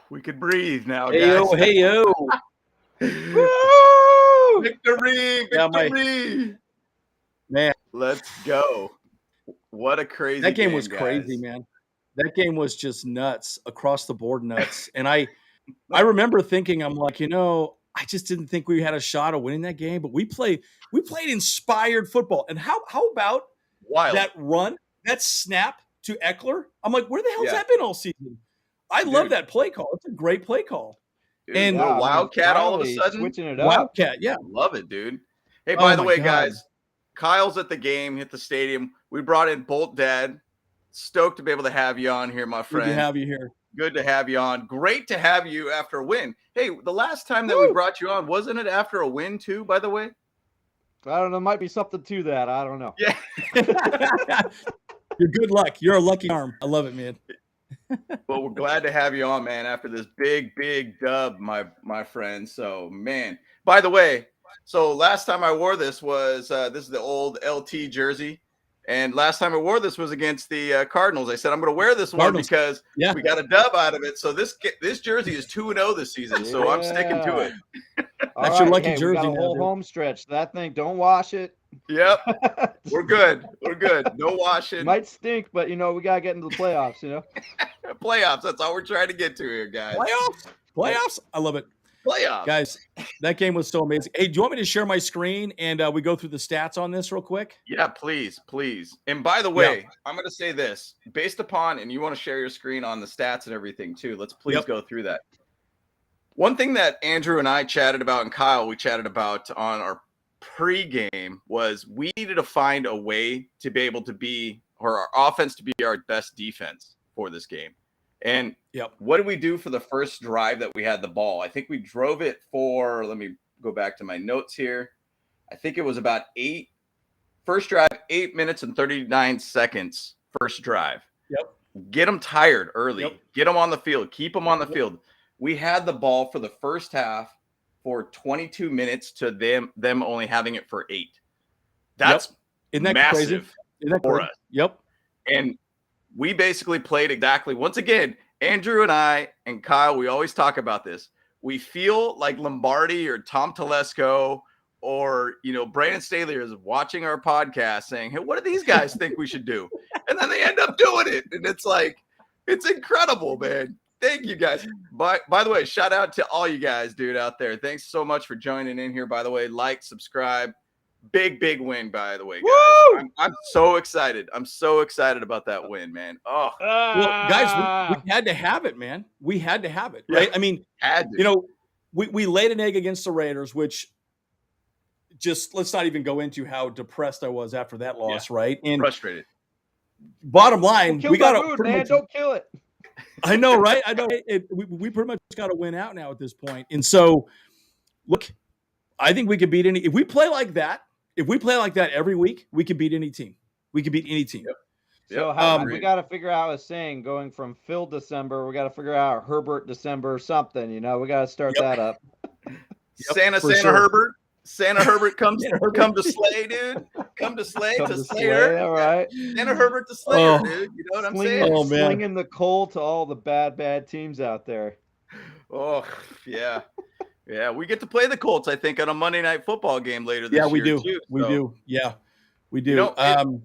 We could breathe now, Hey guys. yo, hey yo. Woo! Victory! Victory! Man, let's go. What a crazy that game was guys. crazy, man. That game was just nuts, across the board nuts. And I remember thinking, I'm like, I just didn't think we had a shot of winning that game. But we played inspired football. And how about Wild. that run, that snap to Eckler? I'm like, where the hell's that been all season? I love that play call. It's a great play call. Dude, and Wildcat all of a sudden. Switching it up. Wildcat, yeah. Love it, dude. Hey, by the way, guys, Kyle's at the game, hit the stadium. We brought in Bolt Dad. Stoked to be able to have you on here, my friend. Good to have you here. Good to have you on. Great to have you after a win. Hey, the last time that we brought you on, wasn't it after a win too, by the way? I don't know. Might be something to that. I don't know. Yeah. You're good luck. You're a lucky arm. I love it, man. Well, we're glad to have you on, man, after this big dub, my friend. So, man. By the way, so last time I wore this was this is the old LT jersey. And last time I wore this was against the Cardinals. I said, I'm going to wear this one because we got a dub out of it. So this jersey is 2-0 this season. So I'm sticking to it. That's your lucky jersey. We got a whole home stretch. That thing, don't wash it. Yep. We're good. We're good. No washing. Might stink, but, we got to get into the playoffs, Playoffs. That's all we're trying to get to here, guys. Playoffs. I love it. Playoffs. Guys, that game was so amazing. Hey, do you want me to share my screen and we go through the stats on this real quick? Yeah, please. And by the way, I'm going to say this based upon, and you want to share your screen on the stats and everything too. Let's please go through that. One thing that Andrew and I chatted about, and Kyle, we chatted about on our pregame was we needed to find a way to be able to be, or our offense to be our best defense for this game. And what did we do for the first drive that we had the ball? I think we drove it for, let me go back to my notes here. I think it was about first drive, 8 minutes and 39 seconds, first drive. Get them tired early. Get them on the field. Keep them on the field. We had the ball for the first half for 22 minutes to them only having it for 8. That's Isn't that massive crazy? Isn't that for crazy? us. Yep. And we basically played exactly, once again, Andrew and I and Kyle, we always talk about this. We feel like Lombardi or Tom Telesco or, Brandon Staley is watching our podcast saying, hey, what do these guys think we should do? And then they end up doing it. And it's like, it's incredible, man. Thank you guys. By the way, shout out to all you guys, dude, out there. Thanks so much for joining in here, by the way. Like, subscribe. Big win, by the way, guys. I'm so excited. I'm so excited about that win, man. Oh, well, guys, we had to have it, man. We had to have it, right? Yeah, I mean, we laid an egg against the Raiders, which just let's not even go into how depressed I was after that loss, right? And frustrated. Bottom line, we got to man. Don't kill it. I know, right? I know. We pretty much got to win out now at this point. And so, look, I think we could beat any. If we play like that every week, we can beat any team. We can beat any team. So we got to figure out a saying going from Phil December. We got to figure out Herbert December or something. We got to start that up. Santa Herbert. Santa Herbert come to Slay, dude. Come to Slay to Slayer. All right. Santa Herbert to Slayer, dude. You know what I'm saying? Oh, man. Slinging the coal to all the bad teams out there. Oh, yeah. Yeah, we get to play the Colts, I think, on a Monday Night Football game later this year. Yeah, we do. Too, we do. Yeah, we do. And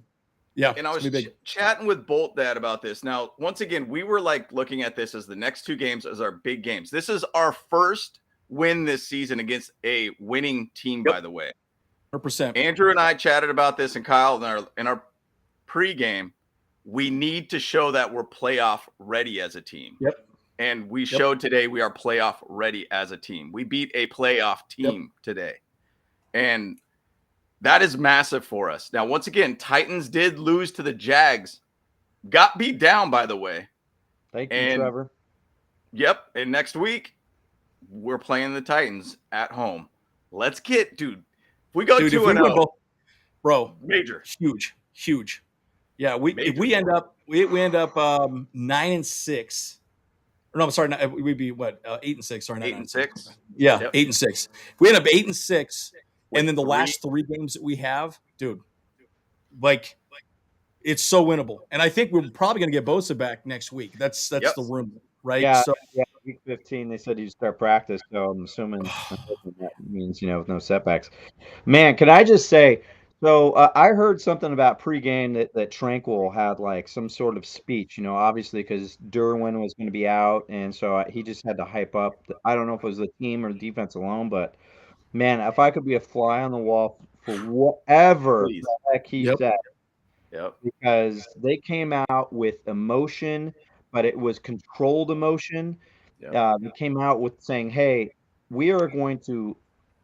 I was chatting with Bolt Dad about this. Now, once again, we were looking at this as the next 2 games as our big games. This is our first win this season against a winning team, by the way. 100%. Andrew and I chatted about this, and Kyle in our pregame. We need to show that we're playoff ready as a team. Yep. And we showed today we are playoff ready as a team. We beat a playoff team today. And that is massive for us. Now, once again, Titans did lose to the Jags. Got beat down, by the way. Thank you, Trevor. Yep. And next week, we're playing the Titans at home. Let's get, dude. If we go 2-0. Bro. Major. Huge. Yeah, if we end up 9-6. No, I'm sorry. We'd be what 8-6. Sorry, 8-6. Yeah, 8-6. If we end up 8-6, and then the last 3 games that we have, dude, it's so winnable. And I think we're probably going to get Bosa back next week. That's the rumor. right? Yeah, So week 15, they said you'd start practice, so I'm assuming that means, with no setbacks. Man, can I just say, so I heard something about pregame that Tranquil had like some sort of speech, obviously because Derwin was going to be out, and so he just had to hype up. I don't know if it was the team or the defense alone, but man, if I could be a fly on the wall for whatever Please. the heck he Yep. said, Yep. because they came out with emotion, but it was controlled emotion. Yep. They came out with saying, "Hey, we are going to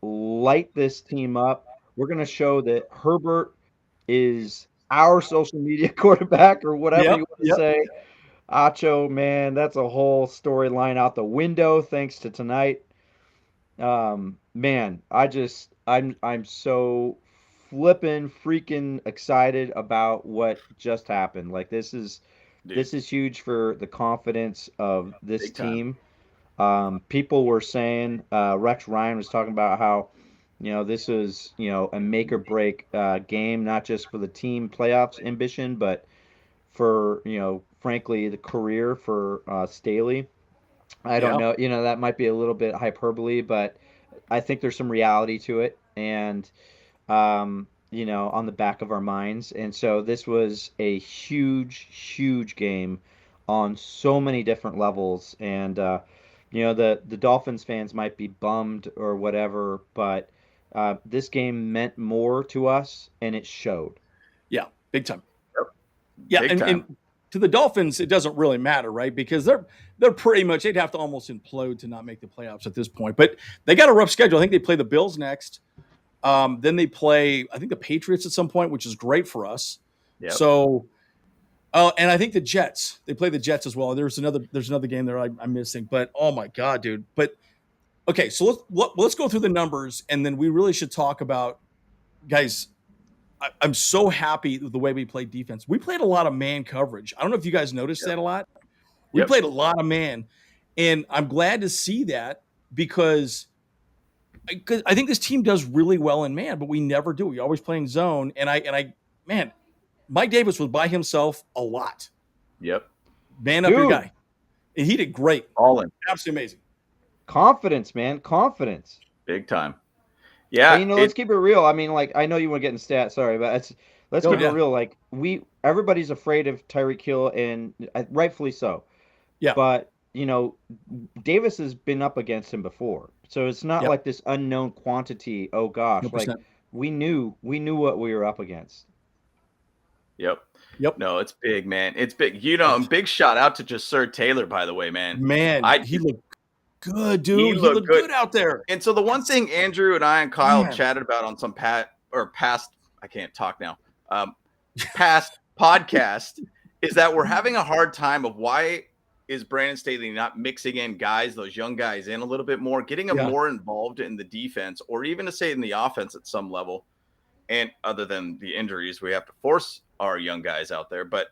light this team up. We're going to show that Herbert is our social media quarterback," or whatever you want to say. Acho, man, that's a whole storyline out the window thanks to tonight. Man, I'm so flippin' freaking excited about what just happened. Like Dude, this is huge for the confidence of this big time. team. People were saying, Rex Ryan was talking about how, this is, a make or break game, not just for the team playoffs ambition, but for, frankly, the career for Staley. I don't know, that might be a little bit hyperbole, but I think there's some reality to it. And, on the back of our minds. And so this was a huge, huge game on so many different levels. And, the Dolphins fans might be bummed or whatever, but this game meant more to us, and it showed. Yeah, big time. Yep. Yeah, Big time. and to the Dolphins, it doesn't really matter, right? Because they're pretty much, they'd have to almost implode to not make the playoffs at this point. But they got a rough schedule. I think they play the Bills next. Then they play, I think, the Patriots at some point, which is great for us. Yep. So, and I think the Jets. They play the Jets as well. There's another game there I'm missing. But oh my god, dude! But okay, so let's go through the numbers, and then we really should talk about, guys. I'm so happy with the way we played defense. We played a lot of man coverage. I don't know if you guys noticed that a lot. We played a lot of man, and I'm glad to see that because I think this team does really well in man, but we never do. We always play in zone, and I, man, Mike Davis was by himself a lot. Yep. Man up your guy, and he did great. All in. Absolutely amazing. Confidence, man, confidence. Big time. Yeah, and, let's keep it real. I mean, like, I know you want to get in stats, sorry, but let's keep it real. Like, everybody's afraid of Tyreek Hill, and rightfully so. Yeah. But Davis has been up against him before, so it's not like this unknown quantity. Oh gosh, 100%. like we knew what we were up against. Yep. Yep. No, it's big, man. It's big. Big shout out to Jasir Taylor, by the way, man. He looked good, dude. He looked good out there. And so the one thing Andrew and I and Kyle chatted about on some past I can't talk now. Past podcast is that we're having a hard time of why is Brandon Staley not mixing in those young guys in a little bit more, getting them more involved in the defense, or even to say in the offense at some level. And other than the injuries, we have to force our young guys out there, but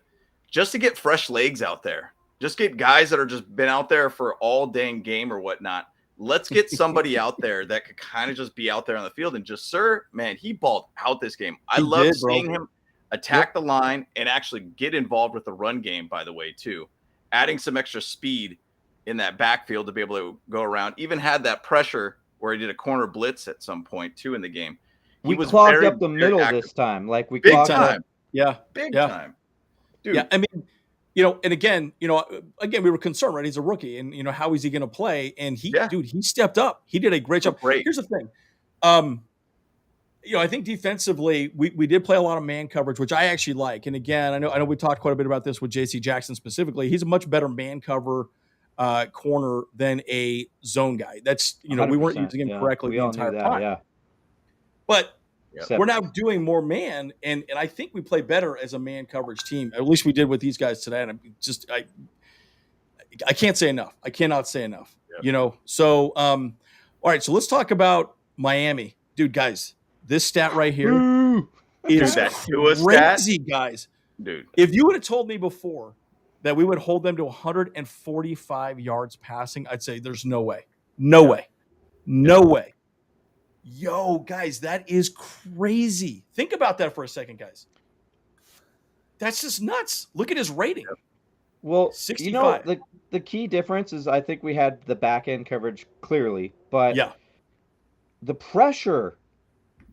just to get fresh legs out there, just get guys that are just been out there for all dang game or whatnot. Let's get somebody out there that could kind of just be out there on the field. And Jasir, man, he balled out this game. I love seeing him attack the line and actually get involved with the run game, by the way, too. Adding some extra speed in that backfield to be able to go around. Even had that pressure where he did a corner blitz at some point, too, in the game. We clogged up the middle this time. Like, we clogged up. Big time. Dude. Yeah, I mean, and again, we were concerned, right? He's a rookie, and how is he going to play? And he stepped up. He did a great job. Here's the thing, I think defensively we did play a lot of man coverage, which I actually like. And again, I know we talked quite a bit about this with J.C. Jackson specifically. He's a much better man cover corner than a zone guy. That's we weren't using him correctly the entire time. Yeah, but. We're now doing more man, and I think we play better as a man coverage team. At least we did with these guys today. And I can't say enough. I cannot say enough. Yep. So all right. So let's talk about Miami, dude. Guys, this stat right here is crazy, guys. Dude, if you would have told me before that we would hold them to 145 yards passing, I'd say there's no way. No way. Yo, guys, that is crazy. Think about that for a second, guys. That's just nuts. Look at his rating. Well, 65. the key difference is I think we had the back end coverage clearly, but Yeah. the pressure,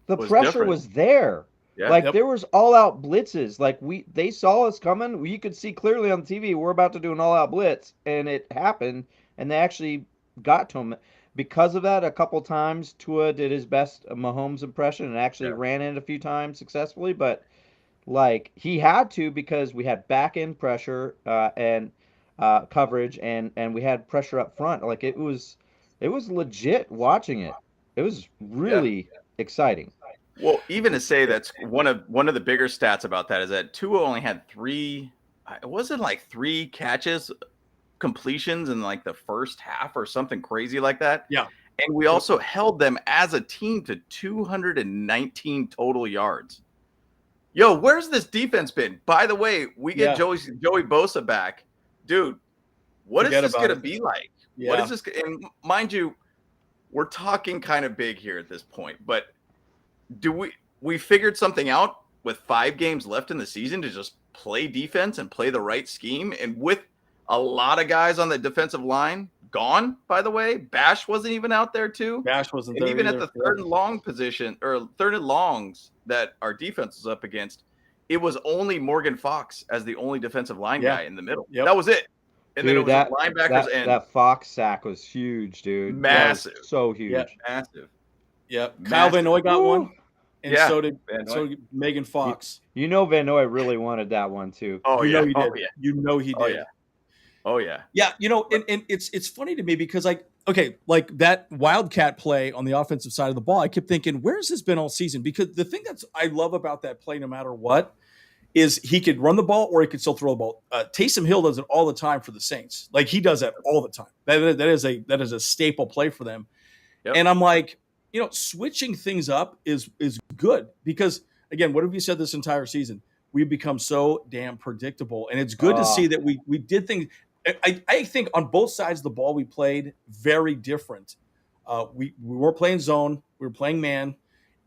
Was different. was there. Yeah. Like Yep. there was all out blitzes. Like they saw us coming. You could see clearly on the TV we're about to do an all out blitz, and it happened. And they actually got to him. Because of that, a couple times Tua did his best Mahomes impression and actually Yeah. ran it a few times successfully. But like he had to because we had back end pressure and coverage, and we had pressure up front. Like it was legit watching it. It was really exciting. Well, even to say that's one of the bigger stats about that is that Tua only had three. It wasn't like 3 catches, completions in like the first half or something crazy like that. Yeah. And we also held them as a team to 219 total yards. Yo, where's this defense been? By the way, we get Joey Bosa back. Dude, what Forget is this about going to it. be like? Yeah. What is this? And mind you, we're talking kind of big here at this point, but do we figured something out with 5 games left in the season to just play defense and play the right scheme? And with a lot of guys on the defensive line gone, by the way, Bash wasn't even out there too. Bash wasn't And there even either. at the third and long position or third and longs that our defense was up against, it was only Morgan Fox as the only defensive line guy in the middle. Yep. That was it. And Dude, then it was linebackers and that Fox sack was huge, dude. Massive. That was so huge. Yep. massive. Yep. Kyle Van Noy got one. And Yeah. so did Van Noy. so did Megan Fox. You know Van Noy really wanted that one too. Oh, you yeah. know he did. Oh, yeah. You know he did. Oh, yeah. Oh, yeah. Yeah, and it's funny to me because like that Wildcat play on the offensive side of the ball, I kept thinking, where's this been all season? Because the thing that's I love about that play, no matter what, is he could run the ball or he could still throw the ball. Taysom Hill does it all the time for the Saints. Like he does that all the time. That is a staple play for them. Yep. And I'm like, switching things up is good because again, what have you said this entire season? We've become so damn predictable, and it's good to see that we did things. I think on both sides of the ball we played very different. We weren't playing zone, we were playing man,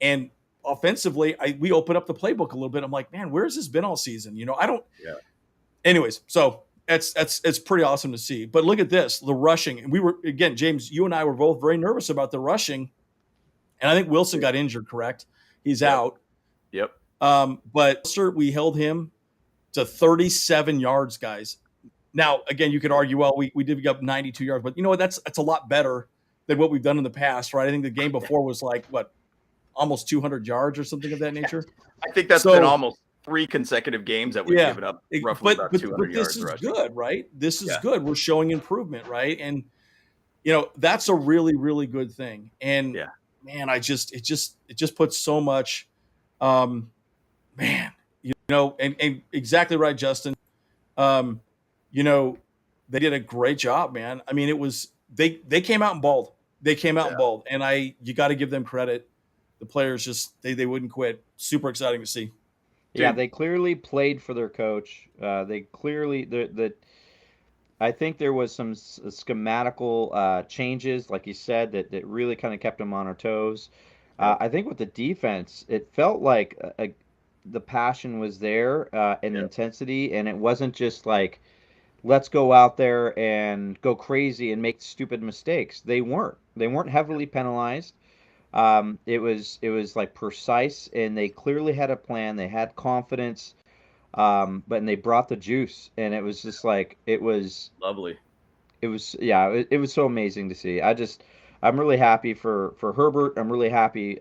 and offensively we opened up the playbook a little bit. I'm like, man, where's this been all season? I don't. Yeah. Anyways, so it's pretty awesome to see. But look at this, the rushing, and we were again, James, you and I were both very nervous about the rushing, and I think Wilson got injured. Correct? He's out. Yep. But we held him to 37 yards, guys. Now, again, you could argue, well, we did get up 92 yards, but you know what? That's a lot better than what we've done in the past, right? I think the game before was like, almost 200 yards or something of that nature? I think that's been almost 3 consecutive games that we've given up roughly about 200 yards. This is rushing. good, right? This is good. We're showing improvement, right? And, that's a really, really good thing. And, man, it just puts so much, and exactly right, Justin. They did a great job, man. I mean, it was they came out and balled. They came out and balled, and you got to give them credit. The players just they wouldn't quit. Super exciting to see. Yeah, they clearly played for their coach. They clearly I think there was some schematical changes, like you said, that really kind of kept them on our toes. I think with the defense, it felt like the passion was there and intensity, and it wasn't just like, let's go out there and go crazy and make stupid mistakes. They weren't heavily penalized. It was like precise, and they clearly had a plan. They had confidence, and they brought the juice, and it was just like it was lovely. It was it was so amazing to see. I'm really happy for Herbert. I'm really happy,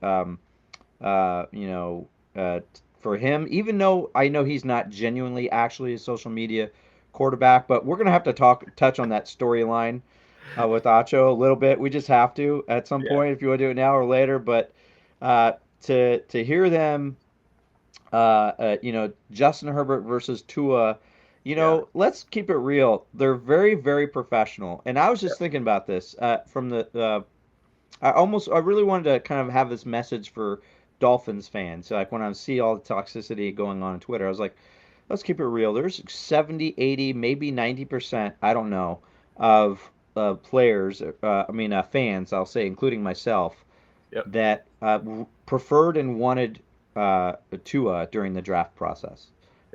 for him, even though I know he's not genuinely actually a social media quarterback, but we're gonna have to touch on that storyline with Acho a little bit. We just have to at some point, if you want to do it now or later. But to hear them, Justin Herbert versus Tua, let's keep it real. They're very, very professional. And I was just thinking about this from the. I really wanted to kind of have this message for Dolphins fans. Like when I see all the toxicity going on Twitter, I was like, let's keep it real. There's 70, 80, maybe 90%, I don't know, of players, fans, I'll say, including myself, that preferred and wanted Tua during the draft process.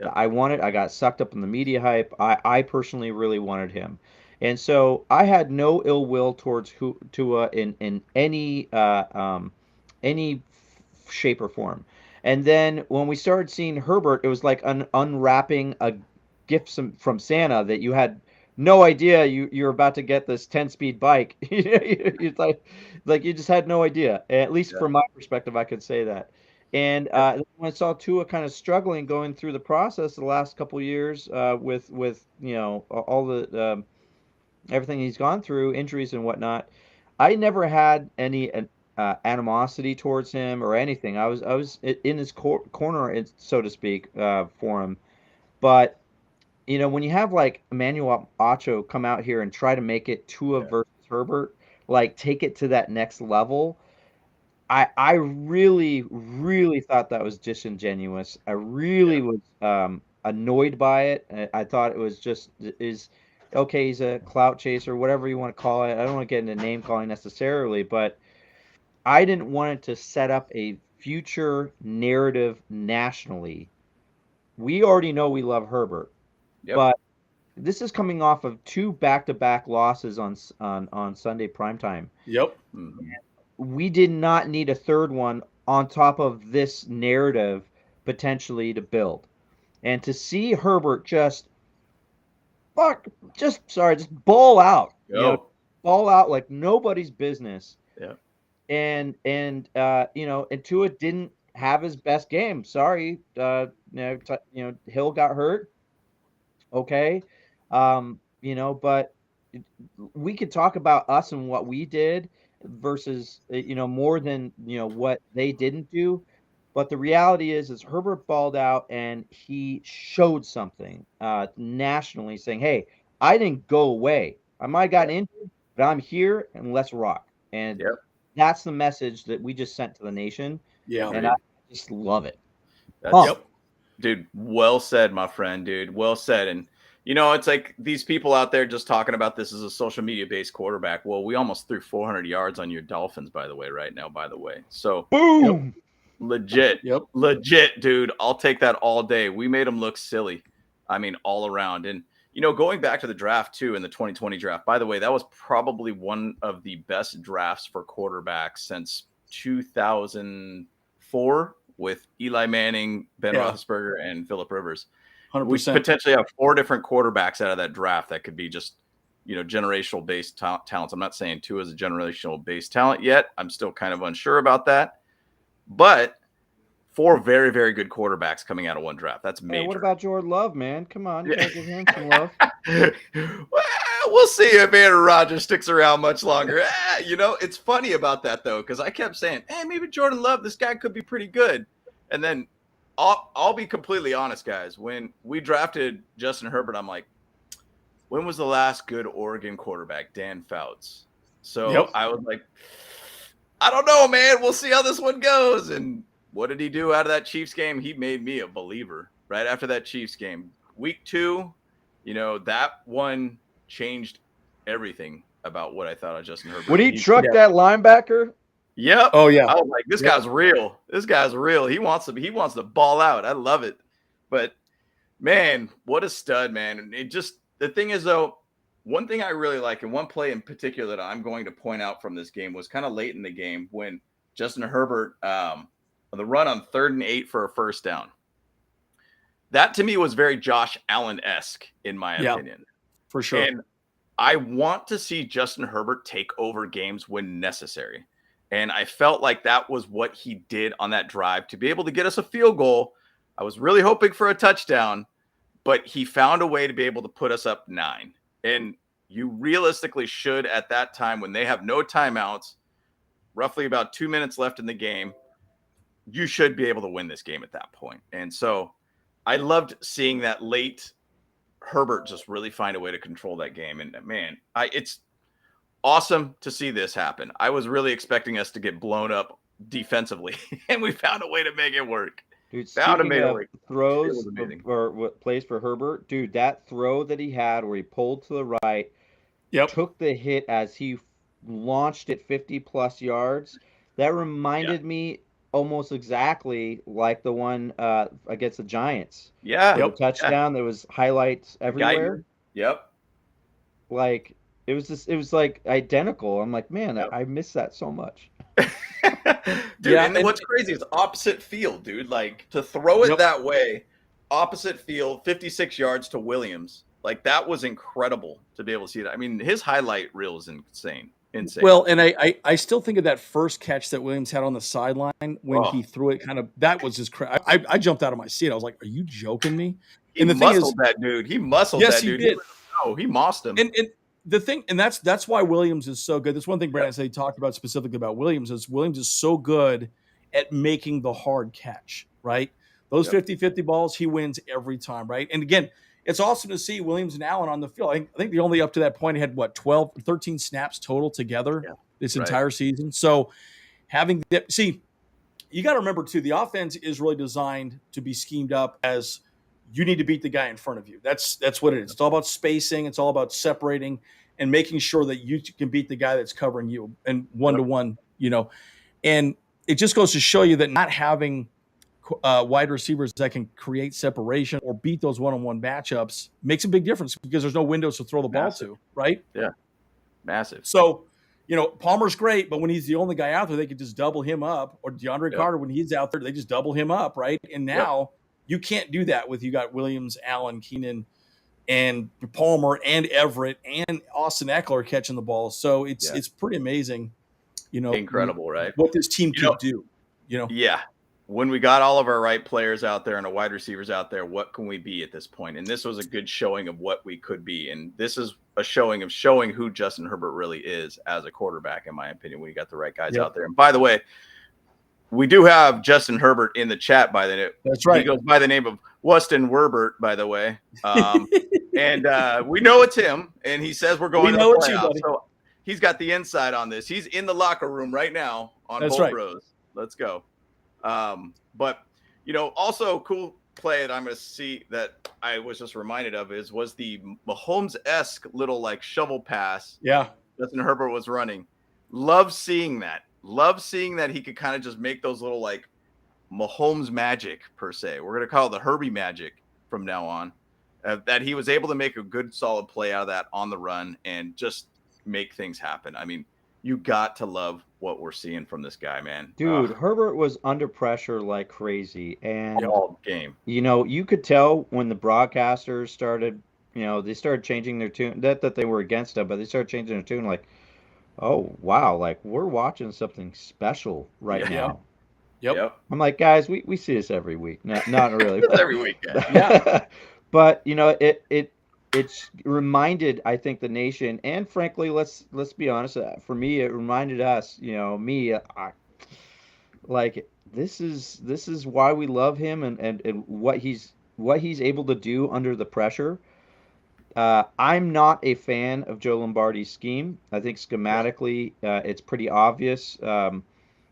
Yep. I got sucked up in the media hype. I personally really wanted him. And so I had no ill will towards Tua in any shape or form. And then when we started seeing Herbert, it was like unwrapping a gift from Santa that you had no idea you're about to get this 10-speed bike. It's like you just had no idea. At least Yeah. from my perspective, I could say that. And when I saw Tua kind of struggling going through the process the last couple of years with all the everything he's gone through, injuries and whatnot, I never had any animosity towards him or anything. I was in his corner, so to speak, for him. But when you have like Emmanuel Acho come out here and try to make it Tua versus Herbert, like take it to that next level, I really, really thought that was disingenuous. I really was annoyed by it. I thought it was just is okay. He's a clout chaser, whatever you want to call it. I don't want to get into name calling necessarily, but I didn't want it to set up a future narrative nationally. We already know we love Herbert, Yep. but this is coming off of two back-to-back losses on Sunday primetime. Yep. We did not need a third one on top of this narrative potentially to build. And to see Herbert just ball out. Ball out like nobody's business. Yeah. And Tua didn't have his best game. Sorry. Hill got hurt. Okay. But we could talk about us and what we did versus more than what they didn't do. But the reality is Herbert balled out and he showed something nationally, saying, "Hey, I didn't go away. I might have gotten injured, but I'm here and let's rock." And that's the message that we just sent to the nation. Yeah, and I just love it. Dude, well said, my friend, dude. Well said. And it's like these people out there just talking about this as a social media based quarterback. Well, we almost threw 400 yards on your Dolphins, by the way, right now, by the way. So, boom. Legit, dude. I'll take that all day. We made them look silly. I mean, all around. And, going back to the draft, too, in the 2020 draft, by the way, that was probably one of the best drafts for quarterbacks since 2004 with Eli Manning, Ben Roethlisberger, and Phillip Rivers. 100%. We potentially have 4 different quarterbacks out of that draft that could be just, generational based talents. I'm not saying Tua is a generational based talent yet. I'm still kind of unsure about that. But 4 very, very good quarterbacks coming out of one draft. That's major. Hey, what about Jordan Love, man? Come on, you gotta give him some love. Well, we'll see if Aaron Rodgers sticks around much longer. It's funny about that, though, because I kept saying, hey, maybe Jordan Love, this guy could be pretty good. And then I'll be completely honest, guys. When we drafted Justin Herbert, I'm like, when was the last good Oregon quarterback? Dan Fouts. So I was like, I don't know, man. We'll see how this one goes. And what did he do out of that Chiefs game? He made me a believer right after that Chiefs game. Week 2, that one changed everything about what I thought of Justin Herbert. Would he truck that linebacker? Yep. Oh, yeah. I was like, this guy's real. This guy's real. He wants to ball out. I love it. But, man, what a stud, man. And the thing is, though, one thing I really like, and one play in particular that I'm going to point out from this game was kind of late in the game when Justin Herbert, the run on 3rd and 8 for a first down. That to me was very Josh Allen-esque in my opinion. For sure. And I want to see Justin Herbert take over games when necessary. And I felt like that was what he did on that drive to be able to get us a field goal. I was really hoping for a touchdown, but he found a way to be able to put us up 9. And you realistically should, at that time, when they have no timeouts, roughly about 2 minutes left in the game, you should be able to win this game at that point. And so I loved seeing that late Herbert just really find a way to control that game. And man, it's awesome to see this happen. I was really expecting us to get blown up defensively, and we found a way to make it work. Dude, speaking of throws or what plays for Herbert, dude, that throw that he had where he pulled to the right, took the hit as he launched it 50-plus yards, that reminded me almost exactly like the one against the Giants. Yeah. For the Yep. touchdown, there was highlights everywhere. Guyton. Yep. Like it was like identical. I'm like, man, Yep. I miss that so much. Dude, Yeah, and and- what's crazy is opposite field, dude. Like to throw it Yep. that way, opposite field, 56 yards to Williams. Like that was incredible to be able to see that. I mean, his highlight reel is insane. Insane. Well, and I still think of that first catch that Williams had on the sideline when Oh. he threw it. That was just crazy. I jumped out of my seat. I was like, "Are you joking me?" He And the thing muscled is, that dude. He muscled yes, that dude. he did. He mossed him. And the thing, and that's why Williams is so good. That's one thing Brandon said he talked about specifically about Williams is Williams is so good at making the hard catch, right? Those 50-50 balls, he wins every time, right? And again, it's awesome to see Williams and Allen on the field. I think the only up to that point had 13 snaps total together this entire season. So having that, see, you got to remember too, the offense is really designed to be schemed up as you need to beat the guy in front of you. That's what it is. It's all about spacing. It's all about separating and making sure that you can beat the guy that's covering you and one-to-one, and it just goes to show you that not having wide receivers that can create separation or beat those one-on-one matchups makes a big difference because there's no windows to throw the ball to, right? Yeah. Massive. So, Palmer's great, but when he's the only guy out there, they could just double him up. Or DeAndre Carter, when he's out there, they just double him up, right? And now you can't do that with you got Williams, Allen, Keenan, and Palmer, and Everett, and Austin Eckler catching the ball. So it's pretty amazing, Incredible, right? What this team can do, Yeah. When we got all of our right players out there and our wide receivers out there, what can we be at this point? And this was a good showing of what we could be. And this is a showing of showing who Justin Herbert really is as a quarterback, in my opinion, when you got the right guys out there. And by the way, we do have Justin Herbert in the chat by the name. That's right. He goes by the name of Weston Werbert, by the way. And we know it's him. And he says we're going to the playoffs. So he's got the inside on this. He's in the locker room right now on both rows. Let's go. But also cool play that I'm going to see that I was just reminded of was the Mahomes-esque little like shovel pass. Yeah. Justin Herbert was running. Love seeing that. Love seeing that he could kind of just make those little like Mahomes magic per se. We're going to call it the Herbie magic from now on. That he was able to make a good solid play out of that on the run and just make things happen. I mean, you got to love what we're seeing from this guy, man. Dude, Herbert was under pressure like crazy. And all game. You could tell when the broadcasters started, they started changing their tune. Not that they were against him, but they started changing their tune like, oh, wow, like we're watching something special right now. Yep. I'm like, guys, we see this every week. Not really. Every week, yeah. But, it's reminded, I think, the nation, and frankly, let's be honest. For me, it reminded us, this is why we love him and what he's able to do under the pressure. I'm not a fan of Joe Lombardi's scheme. I think schematically, it's pretty obvious. The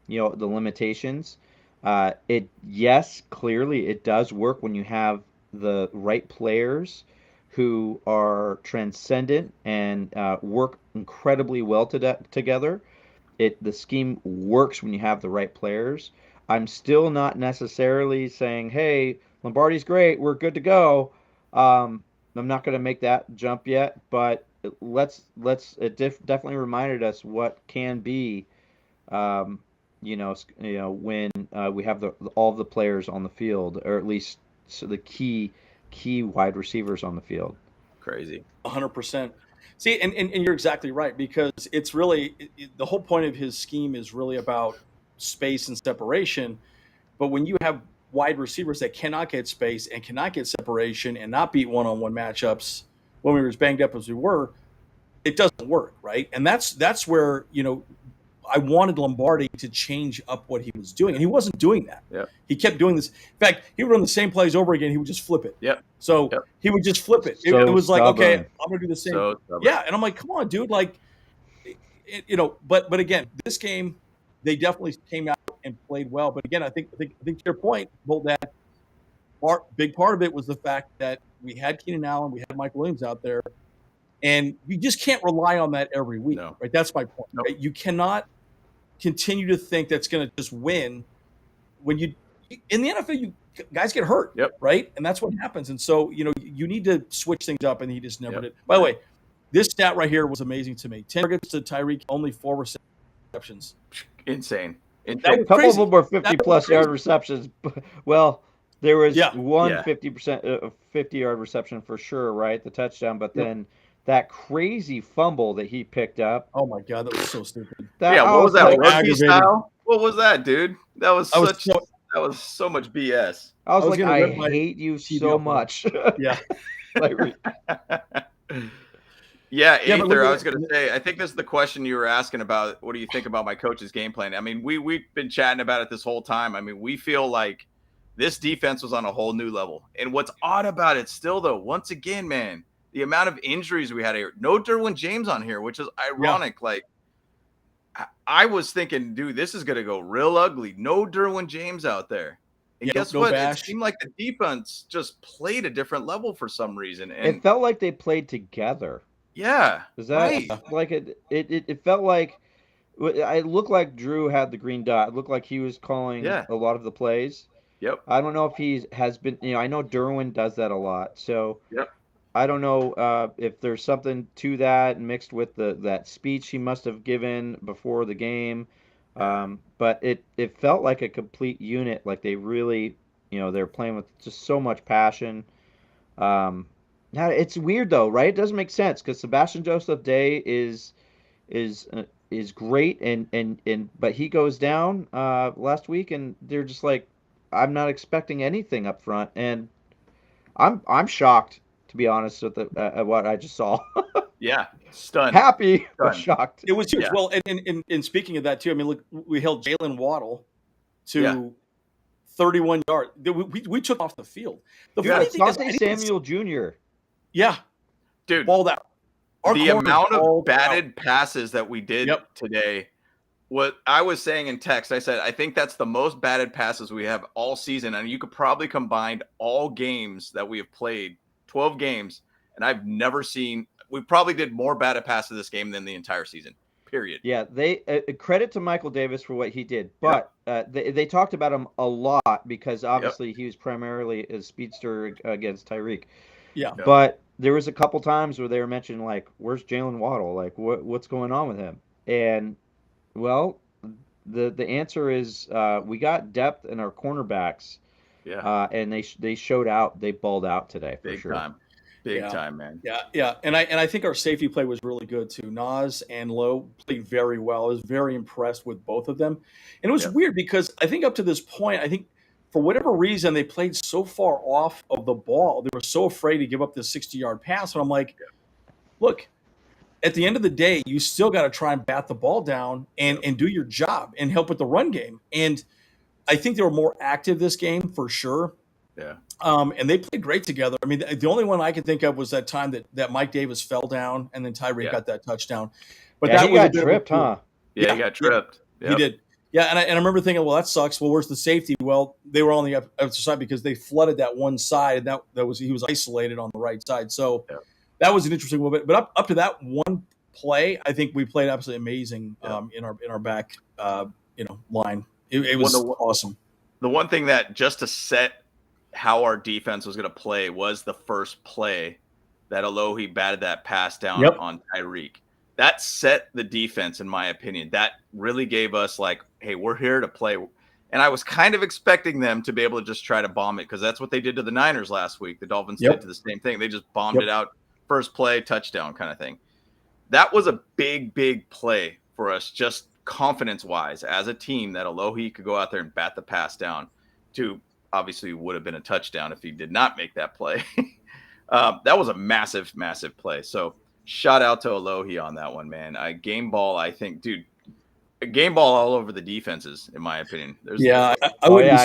limitations. Clearly, it does work when you have the right players who are transcendent and work incredibly well together. The scheme works when you have the right players. I'm still not necessarily saying, hey, Lombardi's great, we're good to go. I'm not going to make that jump yet, but it definitely reminded us what can be, when we have all the players on the field, or at least the key wide receivers on the field. Crazy. 100%. See, and you're exactly right, because it's really the whole point of his scheme is really about space and separation. But when you have wide receivers that cannot get space and cannot get separation and not beat one-on-one matchups when we were as banged up as we were, it doesn't work, right? And that's where, I wanted Lombardi to change up what he was doing, and he wasn't doing that. Yep. He kept doing this. In fact, he would run the same plays over again. He would just flip it. Yep. So he would just flip it. So it was like, stubborn. okay, I'm going to do the same. So stubborn. Yeah, and I'm like, come on, dude. Like, but again, this game, they definitely came out and played well. But again, I think to your point, Bolt, that big part of it was the fact that we had Keenan Allen, we had Mike Williams out there, and you just can't rely on that every week, right? That's my point. Nope. Right? You cannot continue to think that's going to just win when you in the NFL, guys get hurt, right? And that's what happens. And so, you need to switch things up, and he just never did. By the way, this stat right here was amazing to me. 10 targets to Tyreek, only 4 receptions. Insane. A couple of them were 50-plus yard receptions. Well, there was one 50-yard reception for sure, right? The touchdown, but then that crazy fumble that he picked up. Oh my God, that was so stupid. What was that? Rugby style? What was that, dude? That was so much BS. I was like, I hate you so much. Yeah. Yeah, Aether, I was going to say, I think this is the question you were asking about. What do you think about my coach's game plan? I mean, we've been chatting about it this whole time. I mean, we feel like this defense was on a whole new level. And what's odd about it still, though, once again, man, the amount of injuries we had here. No Derwin James on here, which is ironic. Yeah. Like, I was thinking, dude, this is going to go real ugly. No Derwin James out there. And guess what? Bash. It seemed like the defense just played a different level for some reason. And it felt like they played together. Yeah. Is that like it felt like it looked like Drew had the green dot. It looked like he was calling a lot of the plays. Yep. I don't know if he has been, I know Derwin does that a lot. So I don't know if there's something to that mixed with that speech he must have given before the game. But it felt like a complete unit. Like they really, they're playing with just so much passion. Now it's weird though, right? It doesn't make sense because Sebastian Joseph Day is great, but he goes down last week, and they're just like, I'm not expecting anything up front, and I'm shocked, to be honest, with at what I just saw. Yeah, stunned. Happy, but shocked. It was huge. Yeah. Well, and speaking of that too, I mean, look, we held Jalen Waddle to 31 yards. We took off the field. The funny thing is, Samuel Jr. Yeah, dude, balled out. The amount of batted passes that we did today. What I was saying in text, I said, I think that's the most batted passes we have all season. And you could probably combine all games that we have played, 12 games. And I've never seen, we probably did more batted passes this game than the entire season, period. Yeah, they credit to Michael Davis for what he did. But they talked about him a lot because obviously he was primarily a speedster against Tyreek. Yeah. But there was a couple times where they were mentioning, like, where's Jalen Waddle? Like, what's going on with him? And, well, the answer is we got depth in our cornerbacks. Yeah. And they showed out. They balled out today for sure. Time. Big time, man. Yeah. And I think our safety play was really good, too. Nas and Lowe played very well. I was very impressed with both of them. And it was weird because I think up to this point, I think, for whatever reason, they played so far off of the ball. They were so afraid to give up this 60-yard pass. And I'm like, look, at the end of the day, you still got to try and bat the ball down and do your job and help with the run game. And I think they were more active this game for sure. Yeah. And they played great together. I mean, the only one I could think of was that time that Mike Davis fell down and then Tyreek got that touchdown. But that he got tripped, huh? Yeah, he got tripped. He did. Yeah, and I remember thinking, well, that sucks. Well, where's the safety? Well, they were on the other side because they flooded that one side, and that was he was isolated on the right side. So that was an interesting little bit. But up to that one play, I think we played absolutely amazing in our back line. It was awesome. The one thing that just to set how our defense was going to play was the first play that Alohi batted that pass down on Tyreek. That set the defense, in my opinion. That really gave us like, hey, we're here to play. And I was kind of expecting them to be able to just try to bomb it because that's what they did to the Niners last week. The Dolphins did to the same thing. They just bombed it out, first play, touchdown kind of thing. That was a big, big play for us, just confidence-wise as a team that Alohi could go out there and bat the pass down to obviously would have been a touchdown if he did not make that play. That was a massive, massive play. So shout out to Alohi on that one, man. Game ball, I think, dude. Game ball all over the defenses, in my opinion. I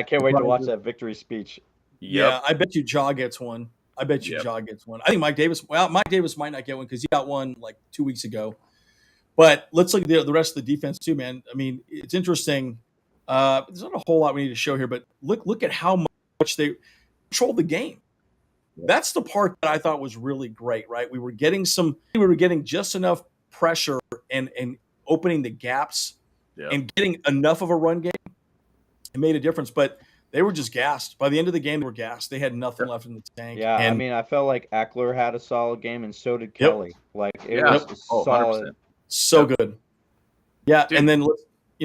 can't wait to watch that victory speech. Yeah, I bet you Jaw gets one. I think Mike Davis might not get one because he got one like 2 weeks ago. But let's look at the rest of the defense too, man. I mean, it's interesting. There's not a whole lot we need to show here, but look at how much they controlled the game. That's the part that I thought was really great, right? We were getting just enough pressure and opening the gaps and getting enough of a run game. It made a difference, but they were just gassed. By the end of the game, they were gassed. They had nothing left in the tank. Yeah, and I felt like Eckler had a solid game, and so did Yep. Kelly. Like it Yeah. was a Oh, solid. 100%. so good. Yeah, Dude. and then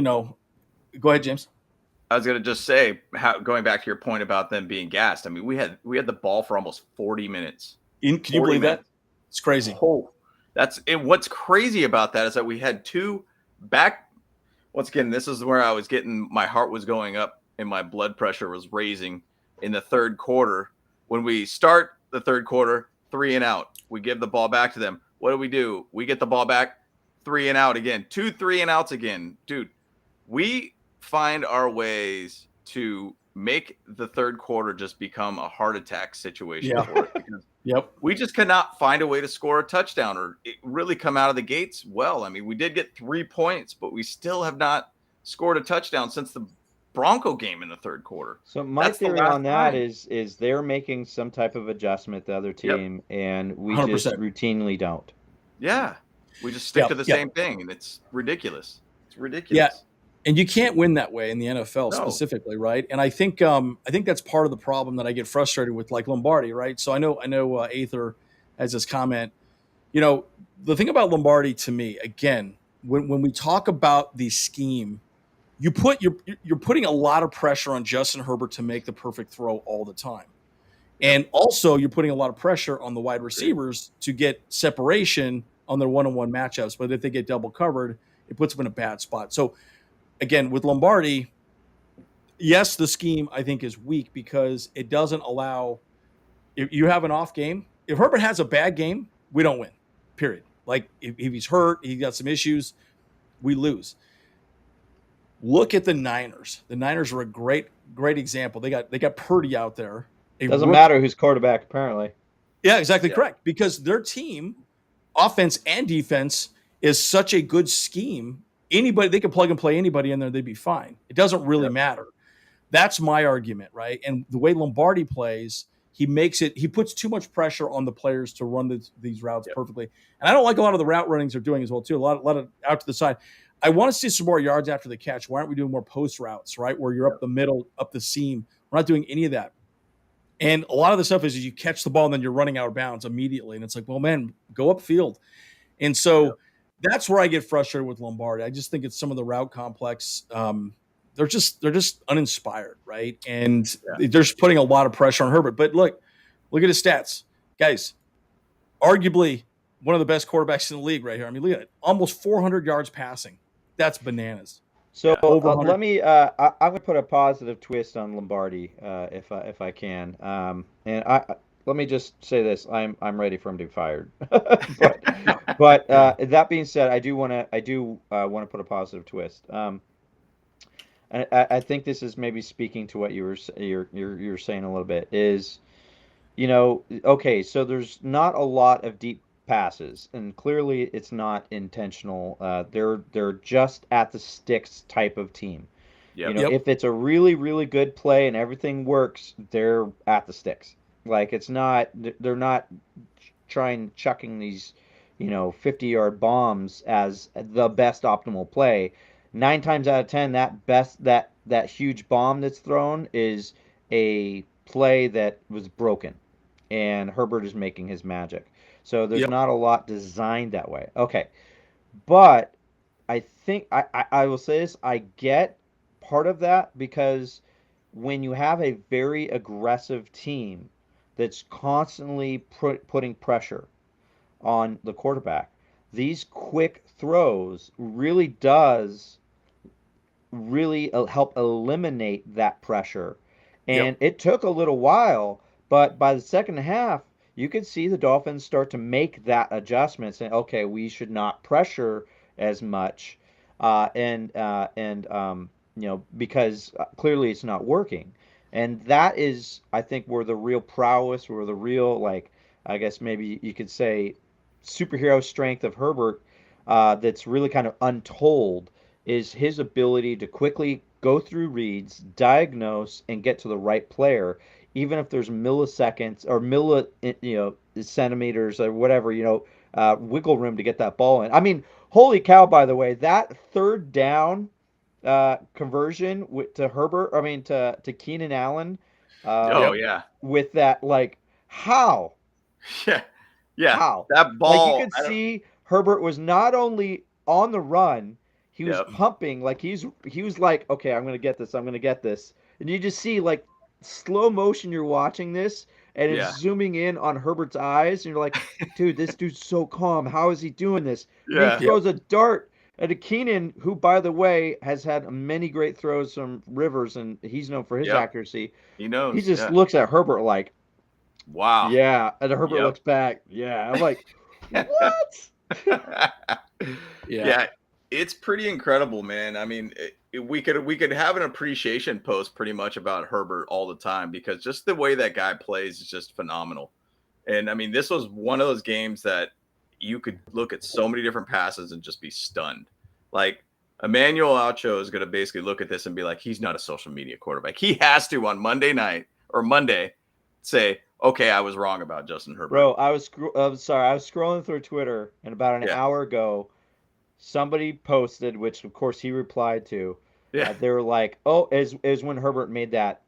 go ahead, James. I was gonna just say, going back to your point about them being gassed. I mean, we had the ball for almost 40 minutes. Can you believe that? It's crazy. Oh, that's it. What's crazy about that is that we had two back. Once again, this is where I was getting, my heart was going up and my blood pressure was raising in the third quarter. When we start the third quarter, 3 and out, we give the ball back to them. What do? We get the ball back, 3 and out again, 2 3 and outs again. Dude, we find our ways to make the third quarter just become a heart attack situation for it, because we just cannot find a way to score a touchdown or really come out of the gates well. I mean, we did get 3 points, but we still have not scored a touchdown since the Bronco game in the third quarter. So my theory on that is they're making some type of adjustment, the other team, and we 100%. Just routinely don't. Yeah, we just stick to the same thing, and it's ridiculous. It's ridiculous. Yeah. And you can't win that way in the NFL specifically, right? And I think that's part of the problem that I get frustrated with, like Lombardi, right? So I know Aether has this comment. The thing about Lombardi to me, again, when we talk about the scheme, you're putting a lot of pressure on Justin Herbert to make the perfect throw all the time. And also you're putting a lot of pressure on the wide receivers to get separation on their one-on-one matchups. But if they get double covered, it puts them in a bad spot. So again, with Lombardi, yes, the scheme I think is weak because it doesn't allow, if you have an off game, if Herbert has a bad game, we don't win, period. Like if he's hurt, he got some issues, we lose. Look at the Niners. The Niners are a great example. They got Purdy out there. Doesn't matter who's quarterback, apparently. Yeah, exactly correct. Because their team, offense and defense, is such a good scheme. Anybody, they could plug and play anybody in there, they'd be fine. It doesn't really matter. That's my argument, right? And the way Lombardi plays, he puts too much pressure on the players to run these routes perfectly. And I don't like a lot of the route runnings they're doing as well, too. A lot of out to the side. I want to see some more yards after the catch. Why aren't we doing more post routes, right? Where you're up the middle, up the seam. We're not doing any of that. And a lot of the stuff is you catch the ball and then you're running out of bounds immediately. And it's like, well, man, go upfield. And so that's where I get frustrated with Lombardi. I just think it's some of the route complex. They're just uninspired, right? And they're just putting a lot of pressure on Herbert. But look at his stats, guys. Arguably one of the best quarterbacks in the league right here. I mean, look at it, almost 400 yards passing. That's bananas. So let me. I'm going to put a positive twist on Lombardi, if I can. And let me just say this: I'm ready for him to be fired. but that being said, I do want to put a positive twist. And I think this is maybe speaking to what you're saying a little bit. Is okay, so there's not a lot of deep passes, and clearly it's not intentional. They're just at the sticks type of team. If it's a really, really good play and everything works, they're at the sticks. Like they're not chucking these, 50-yard bombs as the best optimal play. 9 times out of 10, that huge bomb that's thrown is a play that was broken, and Herbert is making his magic. So there's not a lot designed that way. Okay, but I think I will say this: I get part of that because when you have a very aggressive team that's constantly putting pressure on the quarterback, these quick throws really help eliminate that pressure. And it took a little while, but by the second half, you could see the Dolphins start to make that adjustment, saying, okay, we should not pressure as much, because clearly it's not working. And that is, I think, where the real prowess, where the real, I guess maybe you could say, superhero strength of Herbert that's really kind of untold is his ability to quickly go through reads, diagnose, and get to the right player, even if there's milliseconds or centimeters or whatever, wiggle room to get that ball in. I mean, holy cow, by the way, that third down conversion to Herbert. I mean to Keenan Allen. Oh Yep. yeah, With that, like how yeah, yeah. how That like you ball. could I don't. see Herbert was not only on the run, he was Yep. pumping like he was like, okay, I'm gonna get this, I'm gonna get this, and you just see like slow motion. You're watching this, and it's Yeah. zooming in on Herbert's eyes, and you're like, dude, this dude's so calm. How is he doing this? And he Yeah. Yep. throws a dart at a Keenan, who, by the way, has had many great throws from Rivers, and he's known for his Yep. accuracy. He He knows. just Yeah. looks at Herbert like, Wow. yeah, and Herbert Yep. looks back, yeah. I'm like, what? Yeah, it's pretty incredible, man. I mean, we could have an appreciation post pretty much about Herbert all the time because just the way that guy plays is just phenomenal. And I mean, this was one of those games that you could look at so many different passes and just be stunned. Like Emmanuel Ocho is going to basically look at this and be like, he's not a social media quarterback. He has to on Monday night or Monday say, okay, I was wrong about Justin Herbert. Bro, I'm sorry, I was scrolling through Twitter, and about an Yeah. hour ago, somebody posted, which of course he replied to. Yeah. They were like, "Oh, is when Herbert made that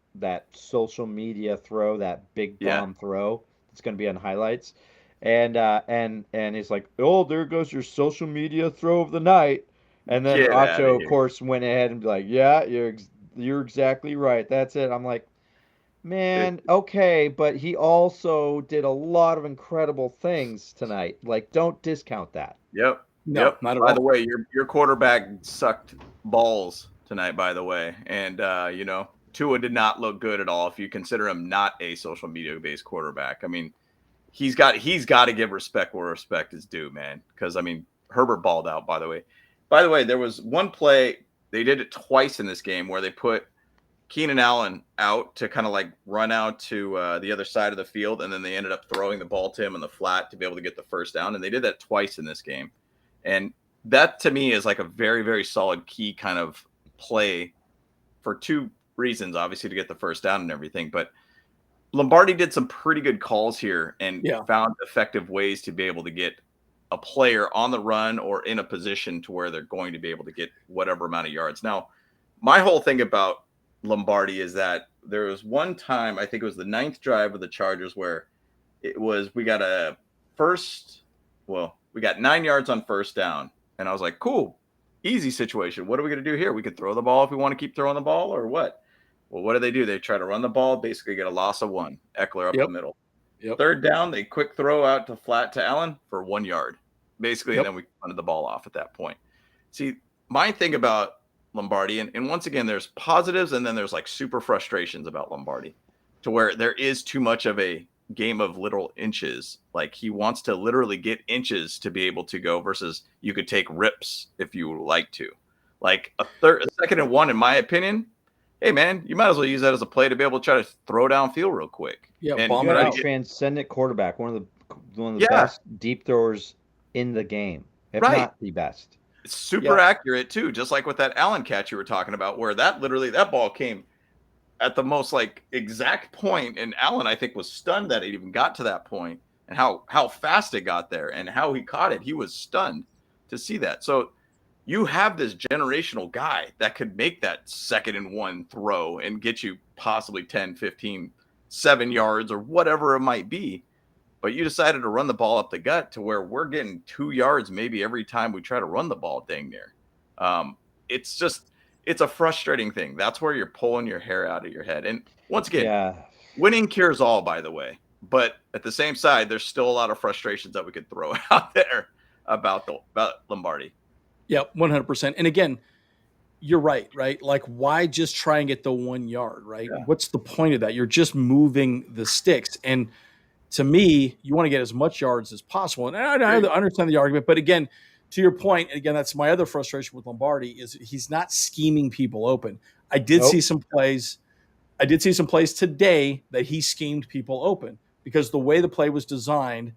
social media throw, that big Yeah. bomb throw. It's going to be on highlights." And he's like, "Oh, there goes your social media throw of the night." And then Get outta Acho, of here. course, went ahead and be like, "Yeah, you're exactly right. That's it." I'm like, man, okay, but he also did a lot of incredible things tonight. Like, don't discount that. Yep. No, Yep. not at By all. the way, your quarterback sucked balls tonight, by the way. And Tua did not look good at all if you consider him not a social media based quarterback. I mean, he's got to give respect where respect is due, man. Because I mean, Herbert balled out, by the way. By the way, there was one play, they did it twice in this game where they put Keenan Allen out to kind of like run out to the other side of the field, and then they ended up throwing the ball to him in the flat to be able to get the first down. And they did that twice in this game. And that to me is like a very, very solid key kind of play for two reasons, obviously to get the first down and everything. But Lombardi did some pretty good calls here and found effective ways to be able to get a player on the run or in a position to where they're going to be able to get whatever amount of yards. Now, my whole thing about Lombardi is that there was one time, I think it was the 9th drive of the Chargers, where we got 9 yards on first down. And I was like, cool, easy situation. What are we going to do here? We could throw the ball if we want to keep throwing the ball or what? Well, what do? They try to run the ball, basically get a loss of 1. Eckler up the middle. Yep. 3rd down, they quick throw out to flat to Allen for 1 yard, basically. And then we punted the ball off at that point. See, my thing about Lombardi, and once again, there's positives and then there's like super frustrations about Lombardi, to where there is too much of a game of literal inches. Like he wants to literally get inches to be able to go versus you could take rips if you would like to. Like a 2nd and 1, in my opinion, hey man, you might as well use that as a play to be able to try to throw downfield real quick. Yeah, and You got a transcendent quarterback, one of the best deep throwers in the game, if not the best. It's super accurate too, just like with that Allen catch you were talking about, where that ball came at the most like exact point, and Allen, I think, was stunned that it even got to that point, and how fast it got there and how he caught it. He was stunned to see that. So you have this generational guy that could make that 2nd and 1 throw and get you possibly 10, 15, 7 yards or whatever it might be. But you decided to run the ball up the gut to where we're getting 2 yards maybe every time we try to run the ball dang near. It's a frustrating thing. That's where you're pulling your hair out of your head. And once again, winning cures all, by the way. But at the same side, there's still a lot of frustrations that we could throw out there about Lombardi. Yeah, 100%. And again, you're right? Like, why just try and get the 1 yard, right? Yeah. What's the point of that? You're just moving the sticks. And to me, you want to get as much yards as possible. And I understand the argument, but again, to your point, and again, that's my other frustration with Lombardi is he's not scheming people open. I did see some plays today that he schemed people open because the way the play was designed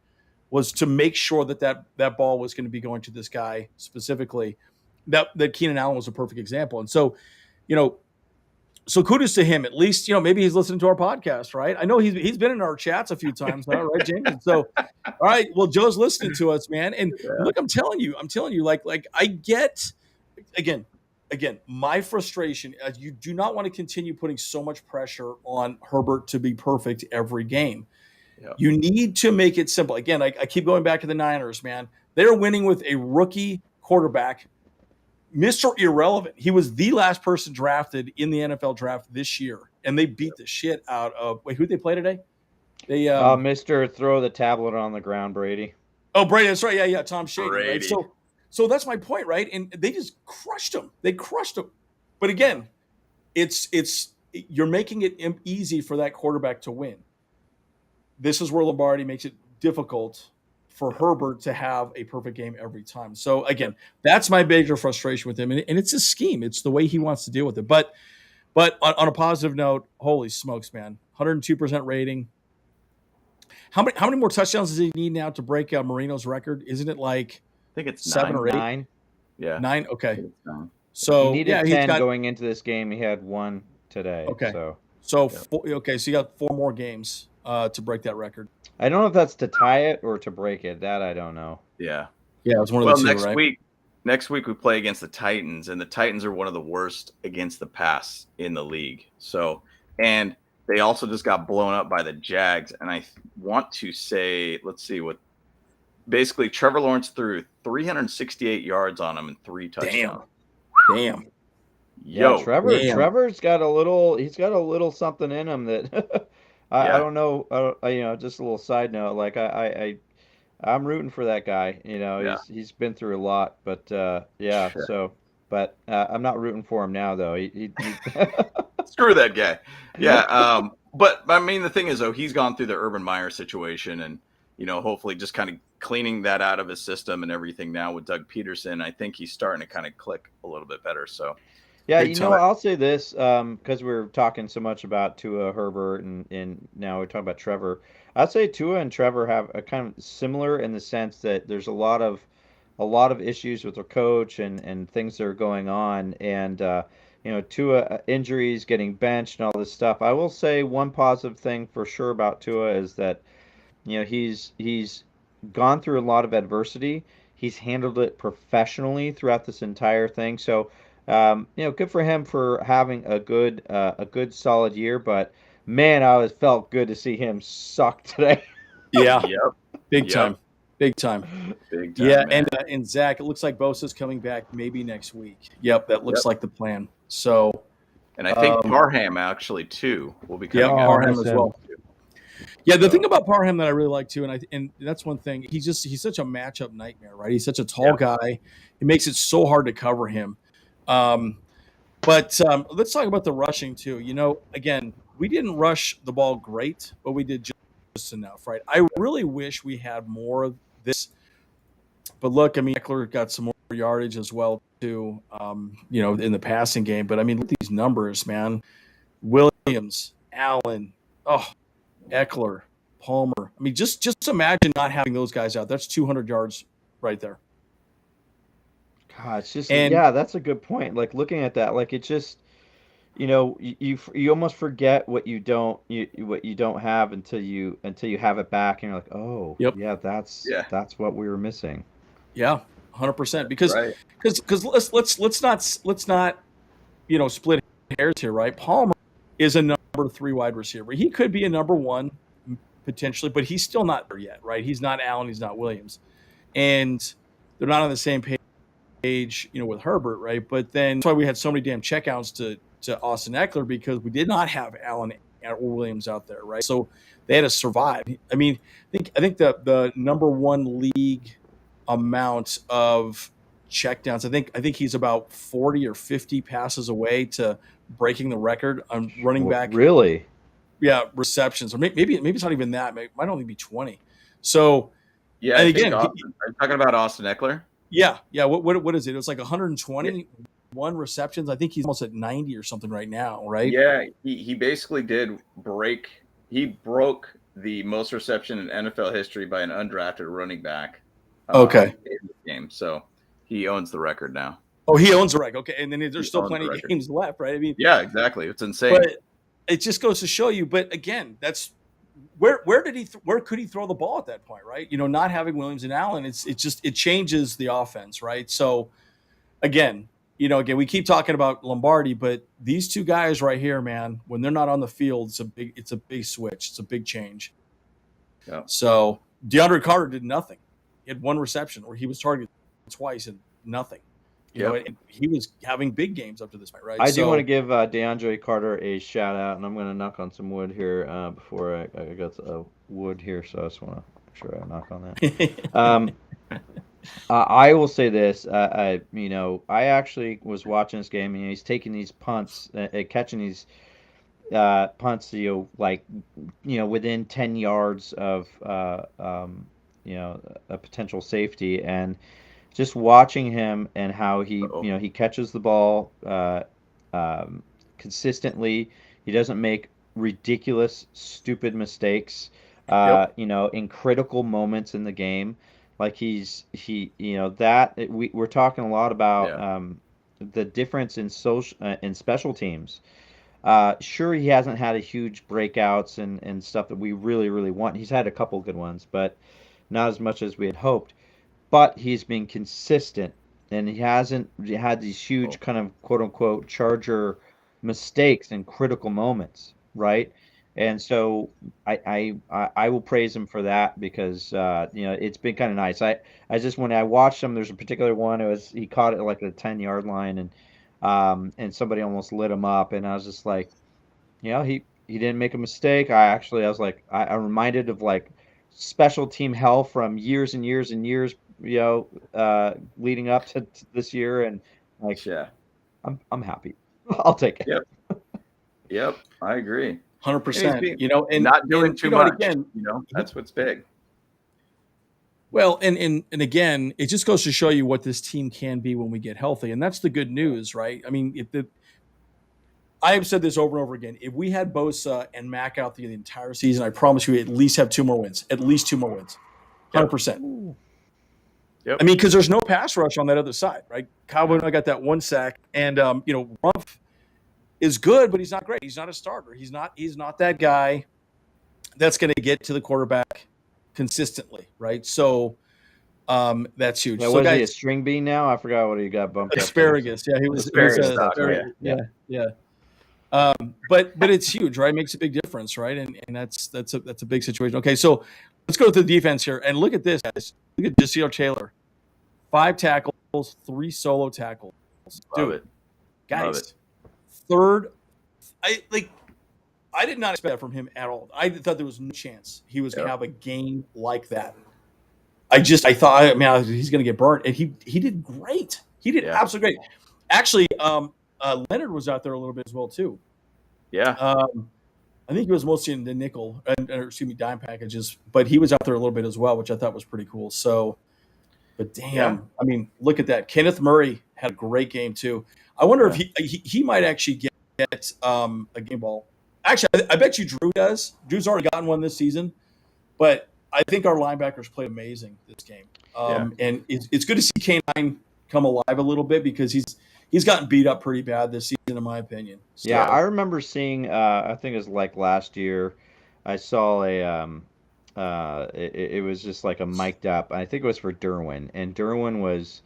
was to make sure that ball was going to be going to this guy specifically. That Keenan Allen was a perfect example. And so, so kudos to him. At least, maybe he's listening to our podcast, right? I know he's been in our chats a few times now, right, James? And so, all right, well, Joe's listening to us, man. And look, I'm telling you, like I get, again, again, my frustration, you do not want to continue putting so much pressure on Herbert to be perfect every game. Yep. You need to make it simple. Again, I keep going back to the Niners, man. They're winning with a rookie quarterback, Mr. Irrelevant. He was the last person drafted in the NFL draft this year, and they beat the shit out of, wait, who'd they play today? They Mr. Throw the tablet on the ground, Brady. Oh, Brady, that's right. Yeah, Tom Shady, Brady. right? So that's my point, right? And they just crushed him. They crushed him. But again, it's you're making it easy for that quarterback to win. This is where Lombardi makes it difficult for Herbert to have a perfect game every time. So again, that's my major frustration with him, and it's his scheme. It's the way he wants to deal with it. But on a positive note, holy smokes, man! 102% rating. How many more touchdowns does he need now to break Marino's record? Isn't it like I think it's 7 or 8? 9. Yeah. 9? Okay. I think it's 9. So he needed 10 going into this game. He had 1 today. Okay. So you got 4 more games to break that record. I don't know if that's to tie it or to break it. That I don't know. Yeah. Yeah, it's one of the two, Next week we play against the Titans, and the Titans are one of the worst against the pass in the league. So, and they also just got blown up by the Jags. And I want to say, let's see what. Basically, Trevor Lawrence threw 368 yards on him and 3 touchdowns. Damn. Yo, yeah, Trevor's got a little. He's got a little something in him that I don't know. Just a little side note. Like I'm rooting for that guy. He's been through a lot, but yeah. Sure. So, but I'm not rooting for him now, though. He Screw that guy. Yeah. But I mean, the thing is, though, he's gone through the Urban Meyer situation, and hopefully just kind of cleaning that out of his system and everything now with Doug Peterson. I think he's starting to kind of click a little bit better. So. Yeah, I'll say this because we're talking so much about Tua, Herbert, and now we're talking about Trevor. I'd say Tua and Trevor have a kind of similar in the sense that there's a lot of issues with their coach and things that are going on, and Tua injuries, getting benched, and all this stuff. I will say one positive thing for sure about Tua is that he's gone through a lot of adversity. He's handled it professionally throughout this entire thing. So. Good for him for having a good solid year. But man, I felt good to see him suck today. Yeah, yep. Big time. Yeah, man. And Zach, it looks like Bosa's coming back maybe next week. Yep, that looks like the plan. So, and I think Parham actually too will be coming out. Parham as well. Yeah, the thing about Parham that I really like too, and that's one thing. He's such a matchup nightmare, right? He's such a tall guy. It makes it so hard to cover him. But let's talk about the rushing too. Again, we didn't rush the ball great, but we did just enough, right? I really wish we had more of this. But look, I mean, Eckler got some more yardage as well too, in the passing game. But I mean, look at these numbers, man. Williams, Allen, Eckler, Palmer. I mean, just imagine not having those guys out. That's 200 yards right there. God, it's just that's a good point. Like looking at that, like it's just, you almost forget what you don't have until you have it back, and you're like, oh, yeah, that's what we were missing. Yeah, 100%. Because let's not split hairs here, right? Palmer is a number 3 wide receiver. He could be a number 1 potentially, but he's still not there yet, right? He's not Allen, he's not Williams, and they're not on the same page. With Herbert, right? But then that's why we had so many damn checkouts to Austin Eckler, because we did not have Allen or Williams out there, right? So they had to survive. I mean, I think the number 1 league amount of checkdowns. I think he's about 40 or 50 passes away to breaking the record on running back. Really? Yeah, receptions, or maybe it's not even that. It might only be 20. So yeah, and again, are you talking about Austin Eckler? Yeah. What is it? It was like 121 receptions. I think he's almost at 90 or something right now, right? Yeah, he basically broke the most reception in NFL history by an undrafted running back. In the game, so he owns the record now. Oh, he owns the record. Okay, and then there's still plenty of games left, right? I mean, yeah, exactly. It's insane. But it just goes to show you. But again, that's where could he throw the ball at that point, right? Not having Williams and Allen, it changes the offense, right? So again, again, we keep talking about Lombardi, but these two guys right here, man, when they're not on the field, it's a big switch. It's a big change. Yeah. So DeAndre Carter did nothing. He had one reception, or he was targeted twice and nothing. And he was having big games up to this point, right? I do want to give DeAndre Carter a shout out, and I'm going to knock on some wood here before I got wood here, so I just want to make sure I knock on that. I will say this, I actually was watching this game, and he's taking these punts, catching these punts, within 10 yards of, a potential safety, and just watching him and how he catches the ball consistently. He doesn't make ridiculous, stupid mistakes, in critical moments in the game. Like we're talking a lot about the difference in special teams. Sure, he hasn't had a huge breakouts and stuff that we really, really want. He's had a couple good ones, but not as much as we had hoped. But he's been consistent, and he hasn't had these huge kind of quote-unquote Charger mistakes in critical moments, right? And so I will praise him for that because it's been kind of nice. I just, when I watched him, there's a particular one. He caught it like at the 10-yard line, and somebody almost lit him up, and I was just like, he didn't make a mistake. I was like, I'm reminded of like special team hell from years and years and years, leading up to this year, and like, I'm happy. I'll take it. Yep, I agree. 100%. And not doing too much. Again, that's what's big. Well, and again, it just goes to show you what this team can be when we get healthy, and that's the good news, right? I mean, I have said this over and over again. If we had Bosa and Mack out the entire season, I promise you, we at least have 2 more wins. At least 2 more wins. 100%. Yep. I mean, because there's no pass rush on that other side, right? Kyle Boone got that 1 sack, and Rumpf is good, but he's not great. He's not a starter. He's not that guy that's going to get to the quarterback consistently, right? So that's huge. Now, so was he a string bean now? I forgot what he got bumped asparagus. up. Yeah, he was asparagus. Yeah. But it's huge, right? It makes a big difference, right? And that's a big situation. Okay, so let's go to the defense here and look at this, guys. Look at Ja'Seel Taylor, 5 tackles, 3 solo tackles. Love it, guys. Third, I did not expect that from him at all. I thought there was no chance he was going to have a game like that. I thought, man, he's going to get burnt, and he did great. He did absolutely great. Actually, Leonard was out there a little bit as well too. Yeah. I think he was mostly in the nickel, dime packages, but he was out there a little bit as well, which I thought was pretty cool. So, but damn, I mean, look at that. Kenneth Murray had a great game too. I wonder if he might actually get a game ball. Actually, I bet you Drew does. Drew's already gotten one this season, but I think our linebackers played amazing this game. And it's good to see K9 come alive a little bit because he's gotten beat up pretty bad this season, in my opinion. So, yeah, I remember seeing. I think it was like last year. I saw it was just like a mic'd up. I think it was for Derwin, and Derwin was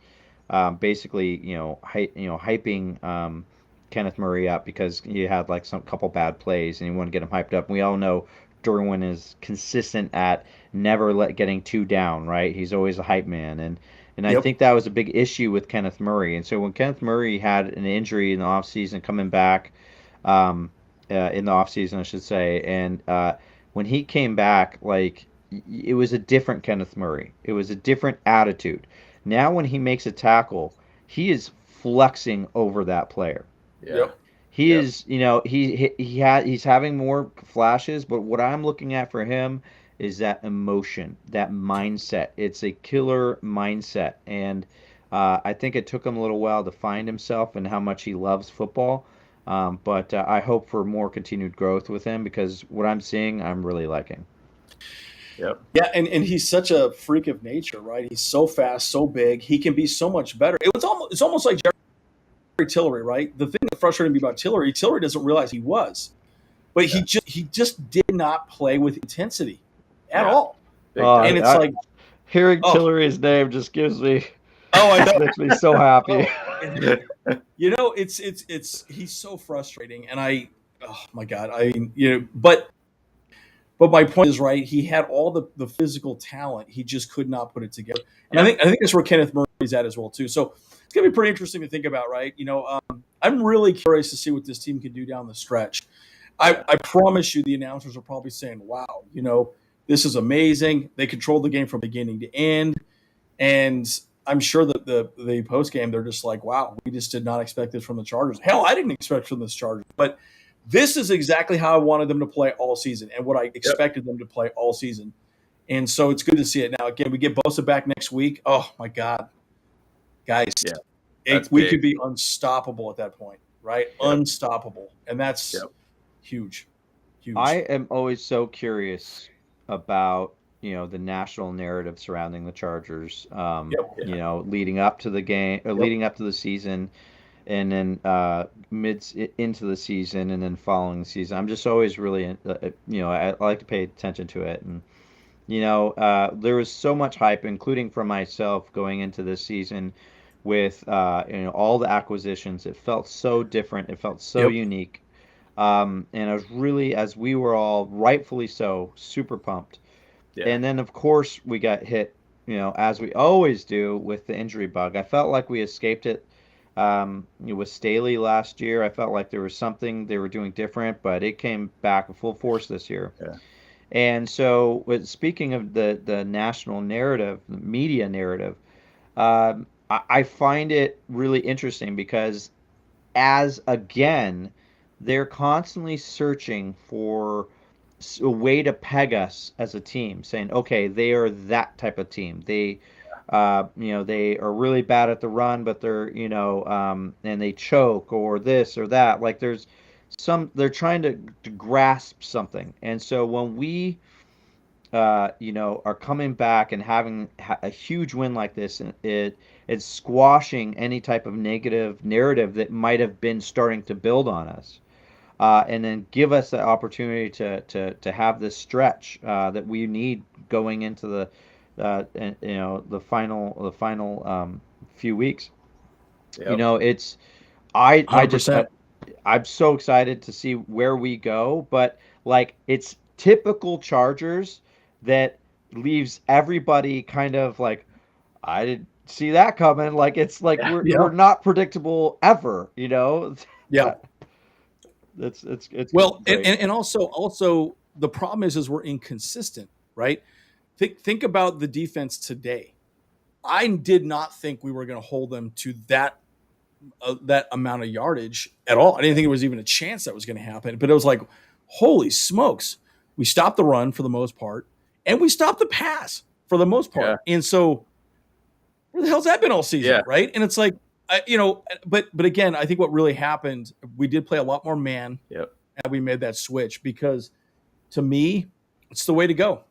basically hyping Kenneth Murray up because he had like some couple bad plays, and he wanted to get him hyped up. We all know Derwin is consistent at never getting 2 down. Right, he's always a hype man, and I think that was a big issue with Kenneth Murray. And so when Kenneth Murray had an injury in the offseason, coming back in the offseason, I should say, and when he came back, like, it was a different Kenneth Murray. It was a different attitude. Now when he makes a tackle, he is flexing over that player. Yeah. He is, he's having more flashes, but what I'm looking at for him is that emotion, that mindset. It's a killer mindset. And I think it took him a little while to find himself and how much he loves football. But I hope for more continued growth with him because what I'm seeing, I'm really liking. Yep. Yeah, and he's such a freak of nature, right? He's so fast, so big. He can be so much better. It's almost like Jerry Tillery, right? The thing that frustrated me about Tillery doesn't realize he was. But he just did not play with intensity at all. And it's like hearing Tillery's name just gives me I know. makes me so happy. he's so frustrating, and oh my God, but my point is right. He had all the physical talent. He just could not put it together. And Yep. I think that's where Kenneth Murray's at as well too. So it's gonna be pretty interesting to think about, right? I'm really curious to see what this team can do down the stretch. I promise you, the announcers are probably saying, "Wow, this is amazing. They controlled the game from beginning to end." And I'm sure that the post game, they're just like, "Wow, we just did not expect this from the Chargers. Hell, I didn't expect from the Chargers, but." This is exactly how I wanted them to play all season and what I expected them to play all season. And so it's good to see it. Now, again, we get Bosa back next week. Oh, my God. Guys, we could be unstoppable at that point, right? Yep. Unstoppable. And that's huge. Huge. I am always so curious about, the national narrative surrounding the Chargers, leading up to the game, or leading up to the season. And then into the season, and then following the season, I'm just always really, I like to pay attention to it. And there was so much hype, including from myself, going into this season with all the acquisitions. It felt so different. It felt so unique. And I was really, as we were all rightfully so, super pumped. Yeah. And then of course we got hit, as we always do, with the injury bug. I felt like we escaped it. With Staley last year, I felt like there was something they were doing different, but it came back in full force this year. Yeah. And so, speaking of the national narrative, the media narrative, I find it really interesting because, they're constantly searching for a way to peg us as a team, saying, okay, they are that type of team. They they are really bad at the run, but they're, and they choke or this or that. Like they're trying to grasp something. And so when we, are coming back and having a huge win like this, it's squashing any type of negative narrative that might have been starting to build on us. And then give us the opportunity to have this stretch that we need going into the final few weeks. Yep. It's I'm so excited to see where we go, but like it's typical Chargers that leaves everybody kind of like, I didn't see that coming. Like it's like we're not predictable ever, Yeah. It's well, and also the problem is we're inconsistent, right? Think about the defense today. I did not think we were going to hold them to that amount of yardage at all. I didn't think it was even a chance that was going to happen. But it was like, holy smokes, we stopped the run for the most part, and we stopped the pass for the most part. Yeah. And so, where the hell's that been all season, right? And it's like, but again, I think what really happened, we did play a lot more man. Yep. And we made that switch because, to me, it's the way to go.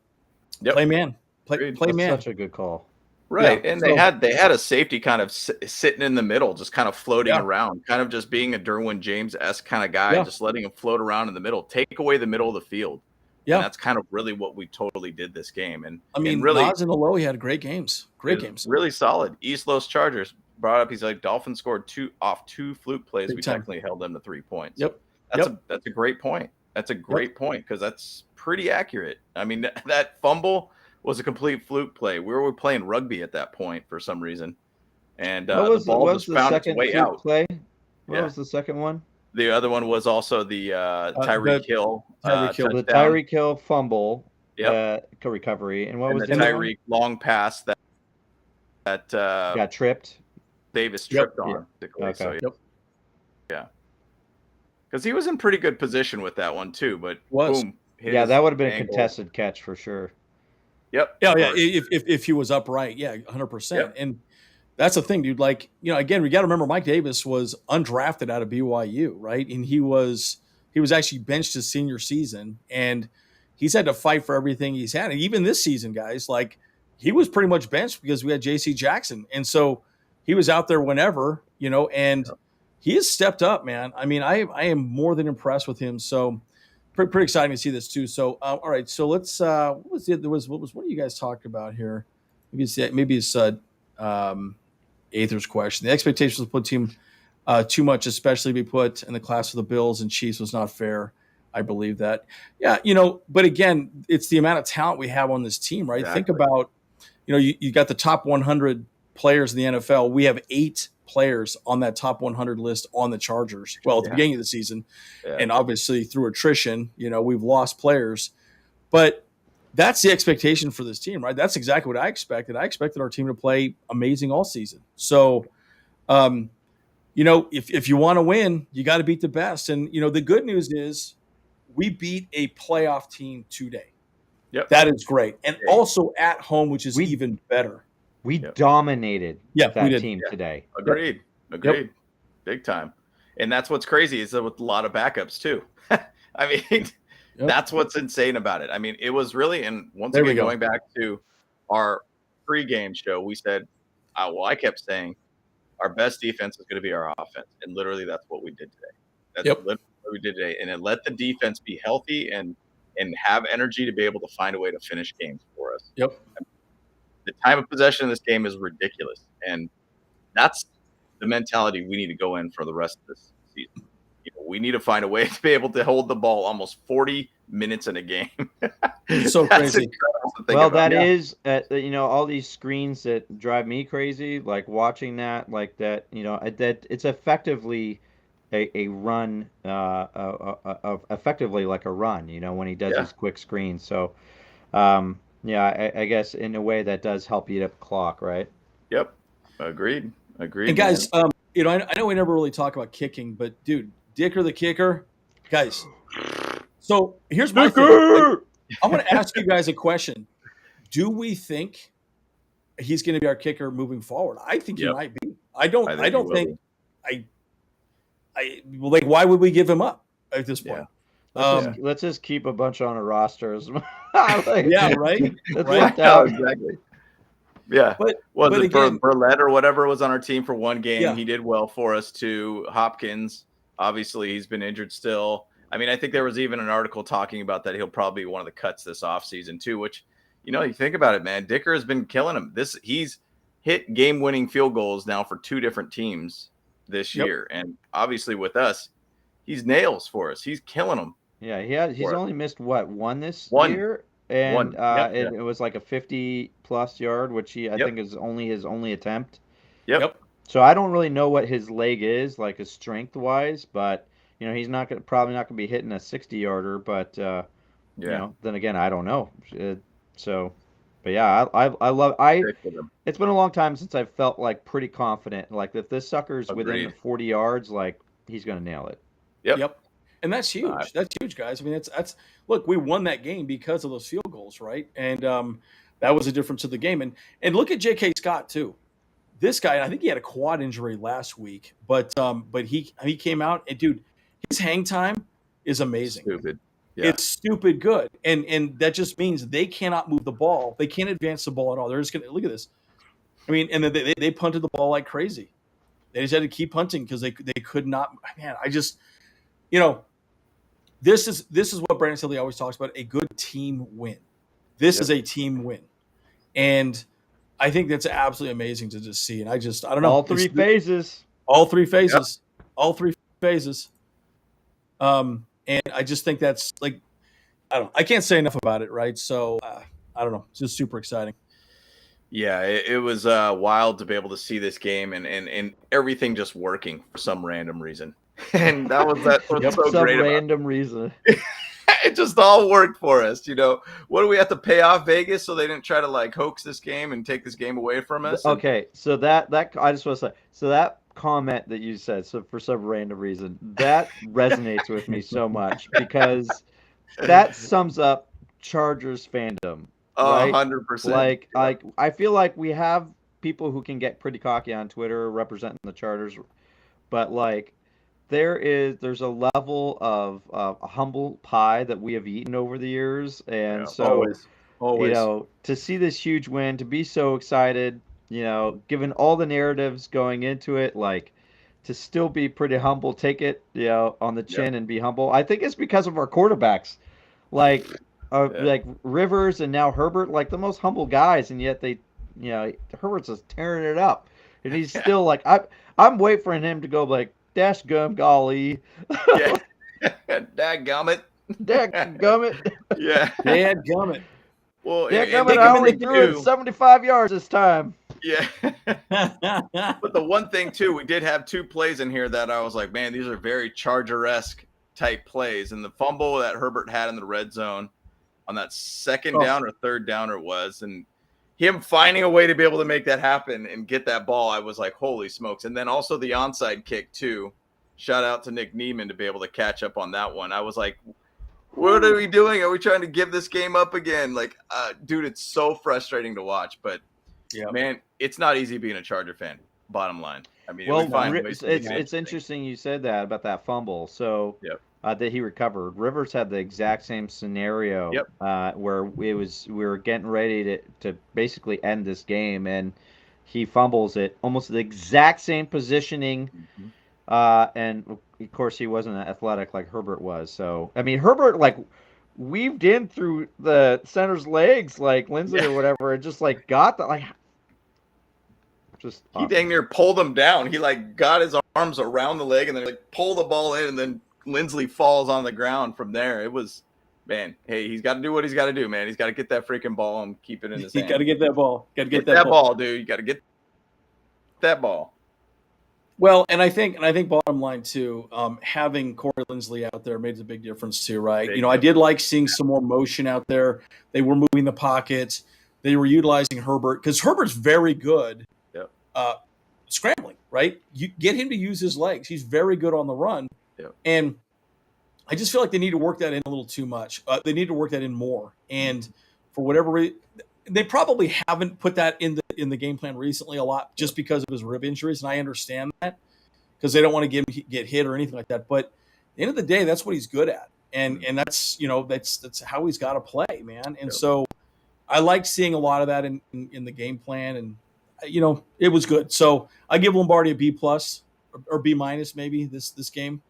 Yep. Play man. Play man. Such a good call. Right. Yeah. And they had a safety kind of sitting in the middle, just kind of floating around, kind of just being a Derwin James-esque kind of guy, just letting him float around in the middle, take away the middle of the field. Yeah. And that's kind of really what we totally did this game. And I mean, really, Nas and Alohi had great games. Great games. Really solid. East Los Chargers brought up, he's like, Dolphins scored two fluke plays. We technically held them to 3 points. Yep. That's a great point. That's a great point because that's pretty accurate. I mean, that fumble was a complete fluke play. We were playing rugby at that point for some reason. And the ball just found its way out. Play? What was the second one? The other one was also the Tyreek Hill. The Tyreek Hill fumble recovery. And what was the Tyreek long pass that got tripped? Davis tripped on. Okay. So, yeah. Because he was in pretty good position with that one too, but boom. That would have been a contested catch for sure. Yep. Yeah. If he was upright, 100%. Yep. And that's the thing, dude. Like, again, we got to remember Mike Davis was undrafted out of BYU, right? And he was actually benched his senior season, and he's had to fight for everything he's had. And even this season, guys, like he was pretty much benched because we had J.C. Jackson, and so he was out there whenever, and he has stepped up, man. I mean, I am more than impressed with him. So pretty exciting to see this too. So all right, so let's what was what do you guys talked about here? Maybe it's Aether's question. The expectations of the team too much, especially be put in the class of the Bills and Chiefs, was not fair. I believe that. Yeah, but again, it's the amount of talent we have on this team, right? Exactly. Think about, you got the top 100 players in the NFL. We have 8 players on that top 100 list on the Chargers. Well, at the beginning of the season, and obviously through attrition, we've lost players. But that's the expectation for this team, right? That's exactly what I expected. I expected our team to play amazing all season. So, if you want to win, you got to beat the best. And, the good news is we beat a playoff team today. Yep. That is great. And also at home, which is even better. We dominated that team today. Agreed. Big time. And that's what's crazy is that with a lot of backups too. I mean, that's what's insane about it. I mean, it was really, and once again, going back to our pregame show, we said, I kept saying our best defense is going to be our offense. And literally that's what we did today. That's literally what we did today. And it let the defense be healthy and have energy to be able to find a way to finish games for us. Yep. The time of possession in this game is ridiculous. And that's the mentality we need to go in for the rest of this season. We need to find a way to be able to hold the ball almost 40 minutes in a game. It's so crazy. Well, that is, all these screens that drive me crazy, like watching that, like that, that it's effectively a run, effectively like a run, when he does his quick screens. So, I guess in a way that does help eat up the clock, right? Yep. Agreed. And guys, I know we never really talk about kicking, but dude, Dicker the kicker, guys. So here's my thing. I want to ask you guys a question. Do we think he's going to be our kicker moving forward? I think he might be. I don't think why would we give him up at this point? Let's just keep a bunch on a roster. Right. Exactly. Yeah. But again, Burlett or whatever was on our team for one game. Yeah. He did well for us too. Hopkins, obviously he's been injured still. I mean, I think there was even an article talking about that he'll probably be one of the cuts this offseason too, which, you think about it, man, Dicker has been killing him. He's hit game-winning field goals now for 2 different teams this year. And obviously with us, he's nails for us. He's killing them. Yeah, he's only missed one this year? And it was like a 50-plus yard, which I think is his only attempt. Yep. So I don't really know what his leg is, like his strength-wise, but he's probably not gonna be hitting a 60-yarder. But then again, I don't know. But yeah, I love. It's been a long time since I've felt like pretty confident. Like if this sucker's within the 40 yards, like he's gonna nail it. Yep. And that's huge. That's huge, guys. I mean, that's look, we won that game because of those field goals, right? And that was the difference of the game. And look at J.K. Scott too. This guy, I think he had a quad injury last week, but he came out and dude, his hang time is amazing. Stupid. Yeah. It's stupid good. And that just means they cannot move the ball. They can't advance the ball at all. They're just gonna look at this. I mean, and then they punted the ball like crazy. They just had to keep punting because they could not. Man, I just this is what Brandon Staley always talks about, a good team win. This is a team win. And I think that's absolutely amazing to just see. And I don't know. All three phases. And I just think that's like, I can't say enough about it, right? So I don't know. It's just super exciting. Yeah, it was wild to be able to see this game and everything just working for some random reason. And that was so some great. Random reason. It just all worked for us. What do we have to pay off Vegas so they didn't try to like hoax this game and take this game away from us? Okay, so that I just want to say, so that comment that you said, so for some random reason, that resonates with me so much because that sums up Chargers fandom. Right? 100%. Like I feel like we have people who can get pretty cocky on Twitter representing the Chargers, but like there's a level of humble pie that we have eaten over the years, and so always. To see this huge win, to be so excited, given all the narratives going into it, like to still be pretty humble, take it on the chin and be humble. I think it's because of our quarterbacks, like Rivers and now Herbert, like the most humble guys, and yet they, Herbert's just tearing it up, and he's still like I'm waiting for him to go like, Dash gum golly. Yeah. Dadgummit. Dadgummit. Yeah. Dadgummit. Well, Dadgummit, and I him in only the threw it too, 75 yards this time. yeah. But the one thing too, we did have 2 plays in here that I was like, man, these are very Charger-esque type plays. And the fumble that Herbert had in the red zone on that second down or third down it was, and him finding a way to be able to make that happen and get that ball, I was like, holy smokes. And then also the onside kick too. Shout out to Nick Neiman to be able to catch up on that one. I was like, what are we doing? Are we trying to give this game up again? Like, dude, it's so frustrating to watch. But, man, it's not easy being a Charger fan, bottom line. I mean, well, it's interesting you said that about that fumble. So that he recovered. Rivers had the exact same scenario where we were getting ready to basically end this game, and he fumbles it almost the exact same positioning. And of course, he wasn't athletic like Herbert was. So I mean, Herbert like weaved in through the center's legs like Lindsay or whatever, and just like got that like. Just he dang near pulled him down. He like got his arms around the leg and then like pulled the ball in, and then Lindsley falls on the ground from there. It was, man, hey, he's got to do what he's got to do, man. He's got to get that freaking ball and keep it in his hand. He's got to get that ball. Got to get that ball, dude. You got to get that ball. Well, and I think bottom line too, having Corey Lindsley out there made a big difference too, right? I did like seeing some more motion out there. They were moving the pocket. They were utilizing Herbert because Herbert's very good. Scrambling, right? You get him to use his legs. He's very good on the run. And I just feel like they need to work that in a little too much. They need to work that in more. And for whatever reason, they probably haven't put that in the game plan recently a lot just because of his rib injuries. And I understand that because they don't want to get hit or anything like that. But at the end of the day, that's what he's good at. And that's, that's how he's got to play, man. And so I like seeing a lot of that in the game plan, and it was good. So I give Lombardi a B+ or B- maybe this game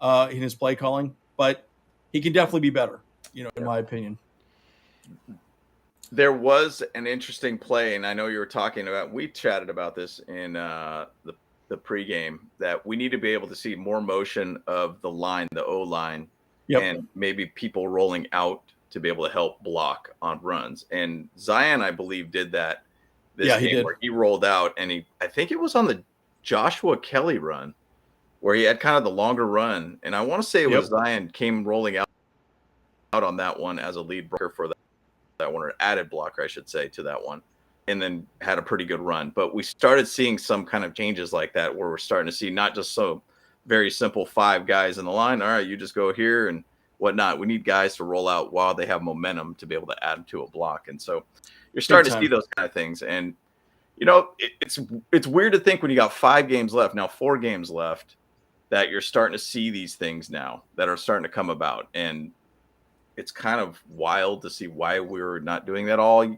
in his play calling, but he can definitely be better, in my opinion. There was an interesting play, and I know you were talking about, we chatted about this in the pregame, that we need to be able to see more motion of the line, the O-line, and maybe people rolling out to be able to help block on runs. And Zion, I believe, did that this game where he rolled out, and I think it was on the Joshua Kelly run where he had kind of the longer run. And I want to say it was Zion came rolling out on that one as a lead blocker for that one, or added blocker, I should say, to that one, and then had a pretty good run. But we started seeing some kind of changes like that where we're starting to see not just so very simple 5 guys in the line. All right, you just go here and whatnot. We need guys to roll out while they have momentum to be able to add to a block. And so you're starting to see those kind of things. And, it's weird to think when you got 5 games left, now 4 games left, that you're starting to see these things now that are starting to come about. And it's kind of wild to see why we're not doing that all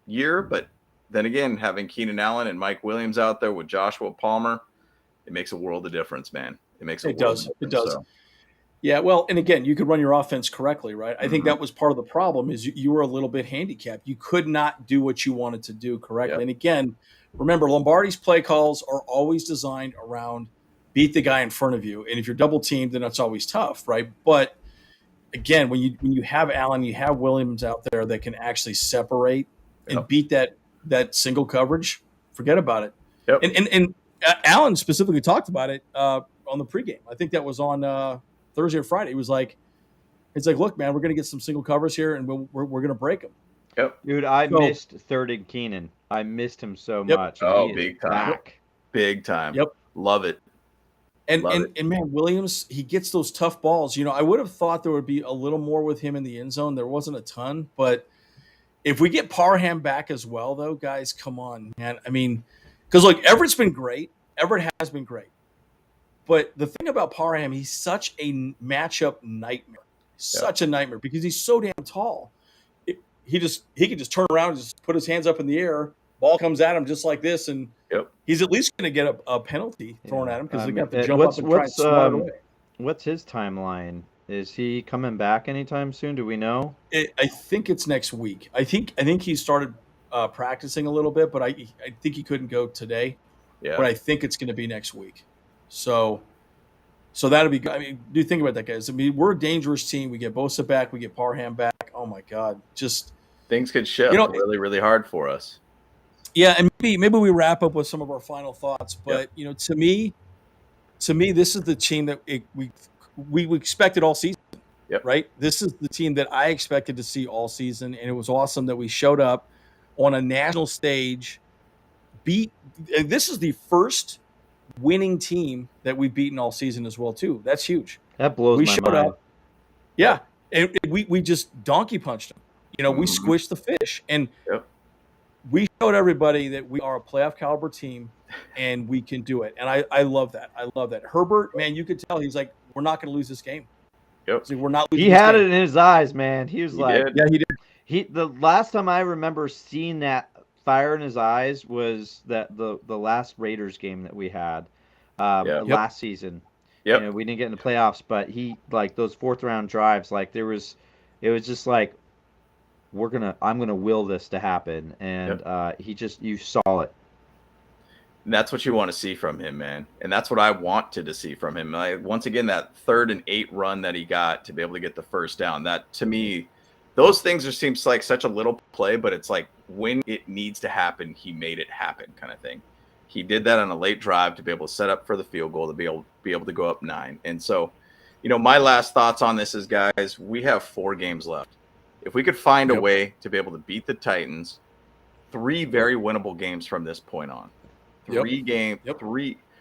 year. But then again, having Keenan Allen and Mike Williams out there with Joshua Palmer, it makes a world of difference, man. It makes a world of difference. It does. So. Yeah, well, and again, you could run your offense correctly, right? I think that was part of the problem is you were a little bit handicapped. You could not do what you wanted to do correctly. And again, remember, Lombardi's play calls are always designed around beat the guy in front of you. And if you're double teamed, then that's always tough, right? But again, when you have Allen, you have Williams out there that can actually separate and beat that single coverage, forget about it. And Allen specifically talked about it on the pregame. I think that was on Thursday or Friday. He was like, look, man, we're going to get some single covers here, and we're going to break them. Dude, I missed third and Keenan. I missed him so much. Oh, big time. Big time. Love it. And man, Williams, he gets those tough balls. I would have thought there would be a little more with him in the end zone. There wasn't a ton, but if we get Parham back as well, though, guys, come on, man. I mean, because look, Everett's been great. Everett has been great. But the thing about Parham, he's such a matchup nightmare. Such a nightmare because he's so damn tall. He can just turn around and just put his hands up in the air. Ball comes at him just like this, and he's at least going to get a penalty thrown at him because they got to jump up and try and slide away. What's his timeline? Is he coming back anytime soon? Do we know? I think it's next week. I think he started practicing a little bit, but I think he couldn't go today. But I think it's going to be next week. So, So that'll be good. I mean, do think about that, guys. I mean, we're a dangerous team. We get Bosa back. We get Parham back. Oh my God, just Things could shift really, really hard for us. Yeah, and maybe we wrap up with some of our final thoughts. But to me, this is the team that we expected all season. Yep. Right. This is the team that I expected to see all season, and it was awesome that we showed up on a national stage. This is the first winning team that we've beaten all season as well, too. That's huge. That blows my mind. Up. Yeah, and we just donkey punched them. We squished the fish, and we showed everybody that we are a playoff caliber team, and we can do it. And I love that. I love that. Herbert, man, you could tell he's like, we're not going to lose this game. Yep. Like, we're not losing. He had it in his eyes, man. He was like, yeah, he did. The last time I remember seeing that fire in his eyes was that the last Raiders game that we had last season. Yep. We didn't get in the playoffs, but he like those 4th round drives, like it was just like I'm gonna will this to happen, and you saw it. And that's what you want to see from him, man. And that's what I wanted to see from him. Once again, that 3rd and 8 run that he got to be able to get the first down, that to me, those things seems like such a little play, but it's like when it needs to happen, he made it happen kind of thing. He did that on a late drive to be able to set up for the field goal, to be able to go up 9. And so, my last thoughts on this is, guys, we have 4 games left. If we could find a way to be able to beat the Titans, 3 very winnable games from this point on. 3 games.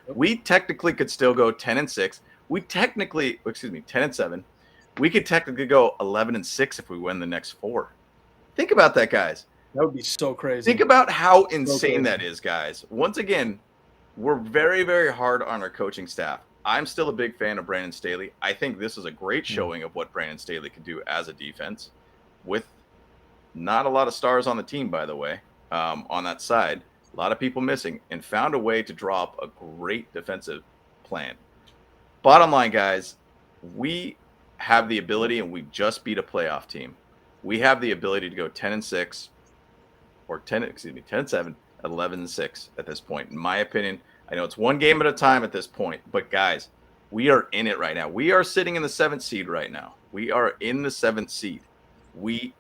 We technically could still go 10-6. 10-7. We could technically go 11-6 if we win the next 4. Think about that, guys. That would be so crazy. Think about how insane that is, guys. Once again, we're very, very hard on our coaching staff. I'm still a big fan of Brandon Staley. I think this is a great showing of what Brandon Staley can do as a defense, with not a lot of stars on the team, by the way, on that side. A lot of people missing, and found a way to draw up a great defensive plan. Bottom line, guys, we have the ability, and we just beat a playoff team. We have the ability to go 10-6 or 10-7, 11-6 at this point. In my opinion, I know it's 1 game at a time at this point, but guys, we are in it right now. We are sitting in the 7th seed right now. We are in the 7th seed. We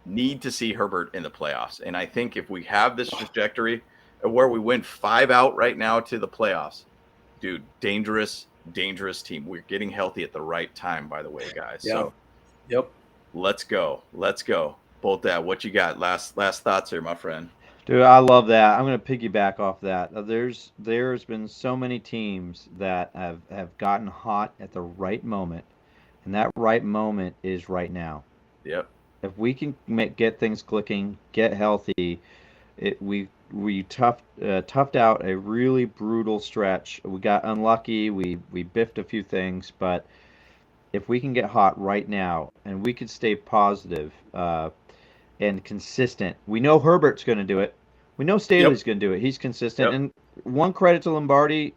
need to see Herbert in the playoffs. And I think if we have this trajectory where we win 5 out right now to the playoffs, dude, dangerous team. We're getting healthy at the right time, by the way, guys. Yeah. So, let's go. Bolt that. What you got? Last thoughts here, my friend. Dude, I love that. I'm going to piggyback off that. There's been so many teams that have gotten hot at the right moment, and that right moment is right now. Yep. If we can get things clicking, get healthy, we toughed out a really brutal stretch. We got unlucky. We biffed a few things, but if we can get hot right now and we could stay positive and consistent, we know Herbert's going to do it. We know Staley's going to do it. He's consistent. And one credit to Lombardi,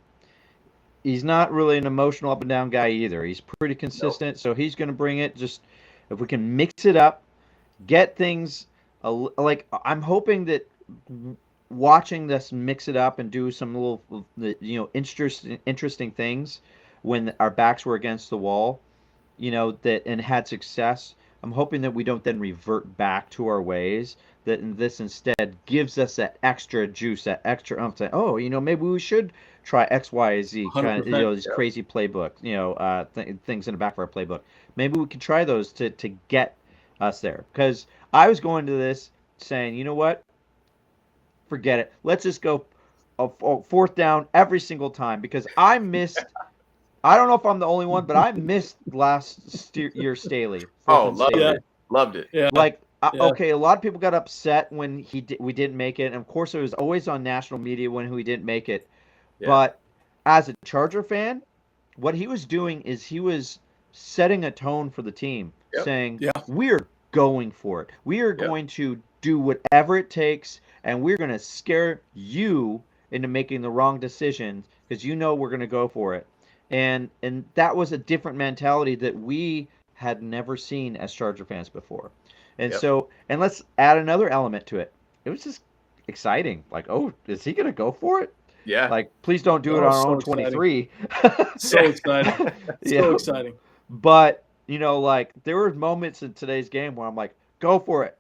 he's not really an emotional up and down guy either. He's pretty consistent, so he's going to bring it. Just if we can mix it up, get things like I'm hoping that watching this mix it up and do some little interesting things when our backs were against the wall, that and had success. I'm hoping that we don't then revert back to our ways. That this instead gives us that extra juice, that extra umph. Maybe we should try X, Y, Z, kind of, these crazy playbook, things in the back of our playbook. Maybe we can try those to get us there. Because I was going to this saying, you know what? Forget it. Let's just go 4th down every single time, because I missed. I don't know if I'm the only one, but I missed last year Staley. Loved it. Yeah. Okay, a lot of people got upset when we didn't make it, and of course it was always on national media when we didn't make it. Yeah. But as a Charger fan, what he was doing is he was setting a tone for the team, saying, we're going for it. We are going to do whatever it takes, and we're going to scare you into making the wrong decisions because we're going to go for it. And that was a different mentality that we had never seen as Charger fans before. And so, and let's add another element to it. It was just exciting. Like, oh, is he going to go for it? Yeah. Like, please don't do it on our own 23. So exciting. So exciting. But, like, there were moments in today's game where I'm like, go for it.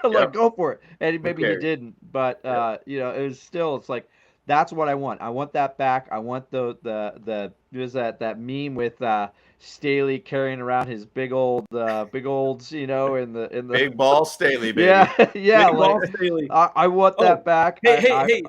Go for it. And maybe he didn't. But, it was still, it's like, that's what I want. I want that back. I want there's that meme with Staley carrying around his big old in the big ball Staley, baby. Yeah, Big ball Staley. I want that back. Hey.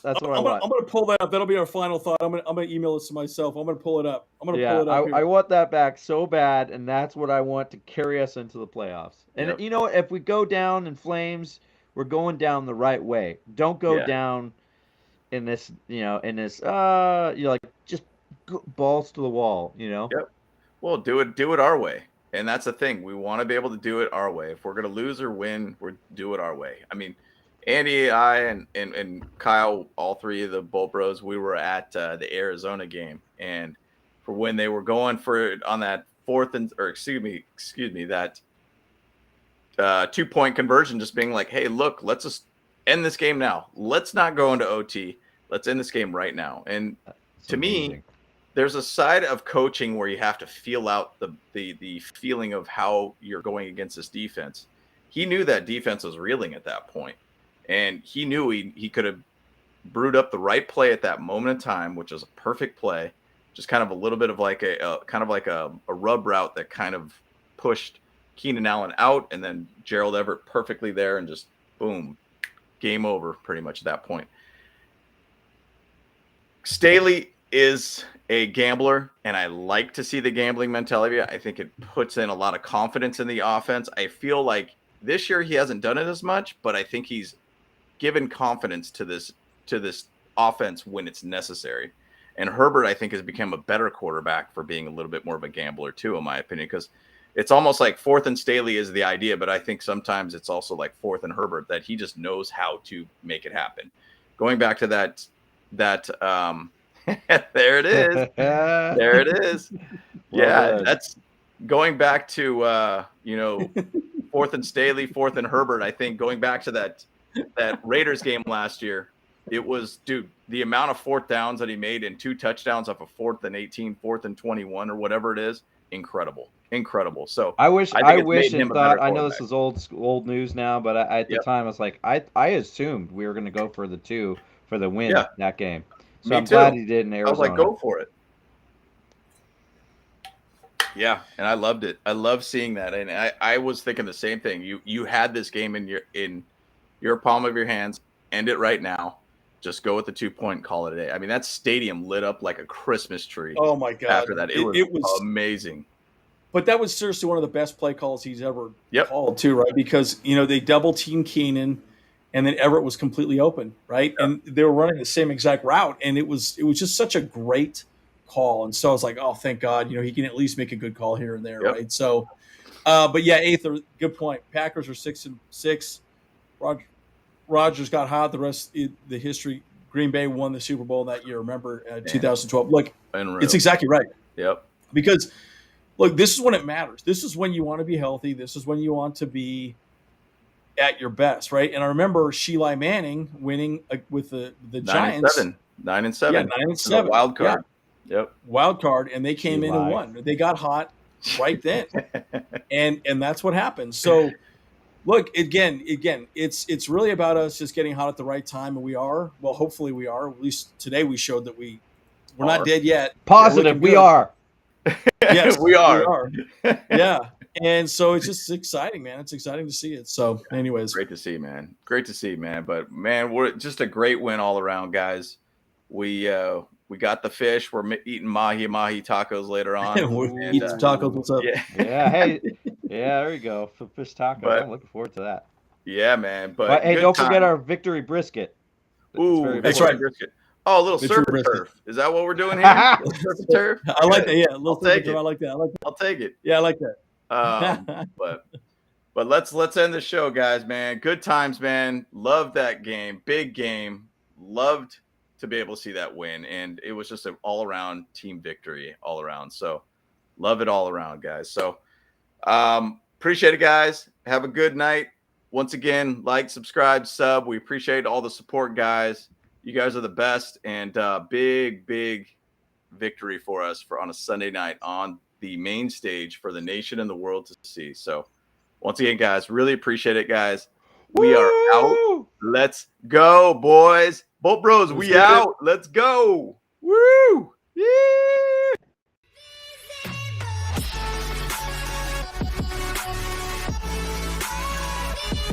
That's what I want. I'm gonna pull that up. That'll be our final thought. I'm gonna email this to myself. I'm gonna pull it up. Pull it up here. I want that back so bad, and that's what I want to carry us into the playoffs. And if we go down in flames, we're going down the right way. Don't go down in this, just balls to the wall, Yep. Well, do it our way. And that's the thing. We want to be able to do it our way. If we're going to lose or win, we're do it our way. I mean, Andy, I, and Kyle, all three of the Bolt Bros, we were at the Arizona game, and for when they were going for it on that that 2-point conversion, just being like, hey, look, let's just end this game now. Let's not go into OT. Let's end this game right now. And to me, there's a side of coaching where you have to feel out the feeling of how you're going against this defense. He knew that defense was reeling at that point. And he knew he could have brewed up the right play at that moment in time, which is a perfect play. Just kind of a little bit of like a rub route that kind of pushed Keenan Allen out, and then Gerald Everett perfectly there, and just boom, game over pretty much at that point. Staley is a gambler, and I like to see the gambling mentality. I think it puts in a lot of confidence in the offense. I feel like this year he hasn't done it as much, but I think he's given confidence to this offense when it's necessary. And Herbert, I think, has become a better quarterback for being a little bit more of a gambler too, in my opinion, because it's almost like 4th and Staley is the idea, but I think sometimes it's also like 4th and Herbert, that he just knows how to make it happen. Going back to that there it is. There it is. Yeah, that's going back to 4th and Staley, 4th and Herbert. I think going back to that Raiders game last year, it was, the amount of 4th downs that he made and 2 touchdowns off of 4th and 18, 4th and 21, or whatever it is, incredible. So I wish and thought, I know this is old news now, but at the time I was like, I assumed we were going to go for the 2 for the win that game. So I'm glad he did in Arizona. I was like, go for it. Yeah, and I loved it. I love seeing that, and I was thinking the same thing. You had this game in your palm of your hands. End it right now. Just go with the 2-point, call it a day. I mean, that stadium lit up like a Christmas tree. Oh my God! After that, it was amazing. But that was seriously one of the best play calls he's ever called too, right? Because they double teamed Keenan, and then Everett was completely open, right? Yeah. And they were running the same exact route, and it was just such a great call. And so I was like, oh, thank God, he can at least make a good call here and there, right? So, but yeah, Aether, good point. Packers are 6-6. Rodgers got hot. The rest, the history. Green Bay won the Super Bowl that year. Remember, 2012. Look, it's exactly right. Yep. Because look, this is when it matters. This is when you want to be healthy. This is when you want to be at your best, right? And I remember Sheila Manning winning with the Giants. 9-7. Yeah, 9-7. Wild card. Yeah. Yep. Wild card, and they came in and won. They got hot right then, and that's what happened. So, look, again, it's really about us just getting hot at the right time, and we are. Well, hopefully we are. At least today we showed that we're not dead yet. Positive, we are. Yes, we are. Yeah. And so it's just exciting, man. It's exciting to see it. So, anyways. Great to see, man. But, man, we're just a great win all around, guys. We got the fish. We're eating mahi tacos later on. We're eating some tacos. What's up? Yeah. Hey. Yeah, there you go. Fish tacos. I'm looking forward to that. Yeah, man. But hey, don't forget our victory brisket. Ooh, that's right. Brisket. Oh, a little surf and turf. Is that what we're doing here? Surf and turf? I like that. Yeah, a little surf and turf. I like that. I'll take it. Yeah, I like that. But let's end the show, guys, man. Good times, man. Loved that game. Big game. Loved to be able to see that win. And it was just an all-around team victory all around. So love it all around, guys. So appreciate it, guys. Have a good night. Once again, like, subscribe, sub. We appreciate all the support, guys. You guys are the best, and big victory for us on a Sunday night on the main stage for the nation and the world to see. So once again, guys, really appreciate it, guys. We are out. Let's go, boys. Bolt Bros, we out. Let's go. Woo! Yeah.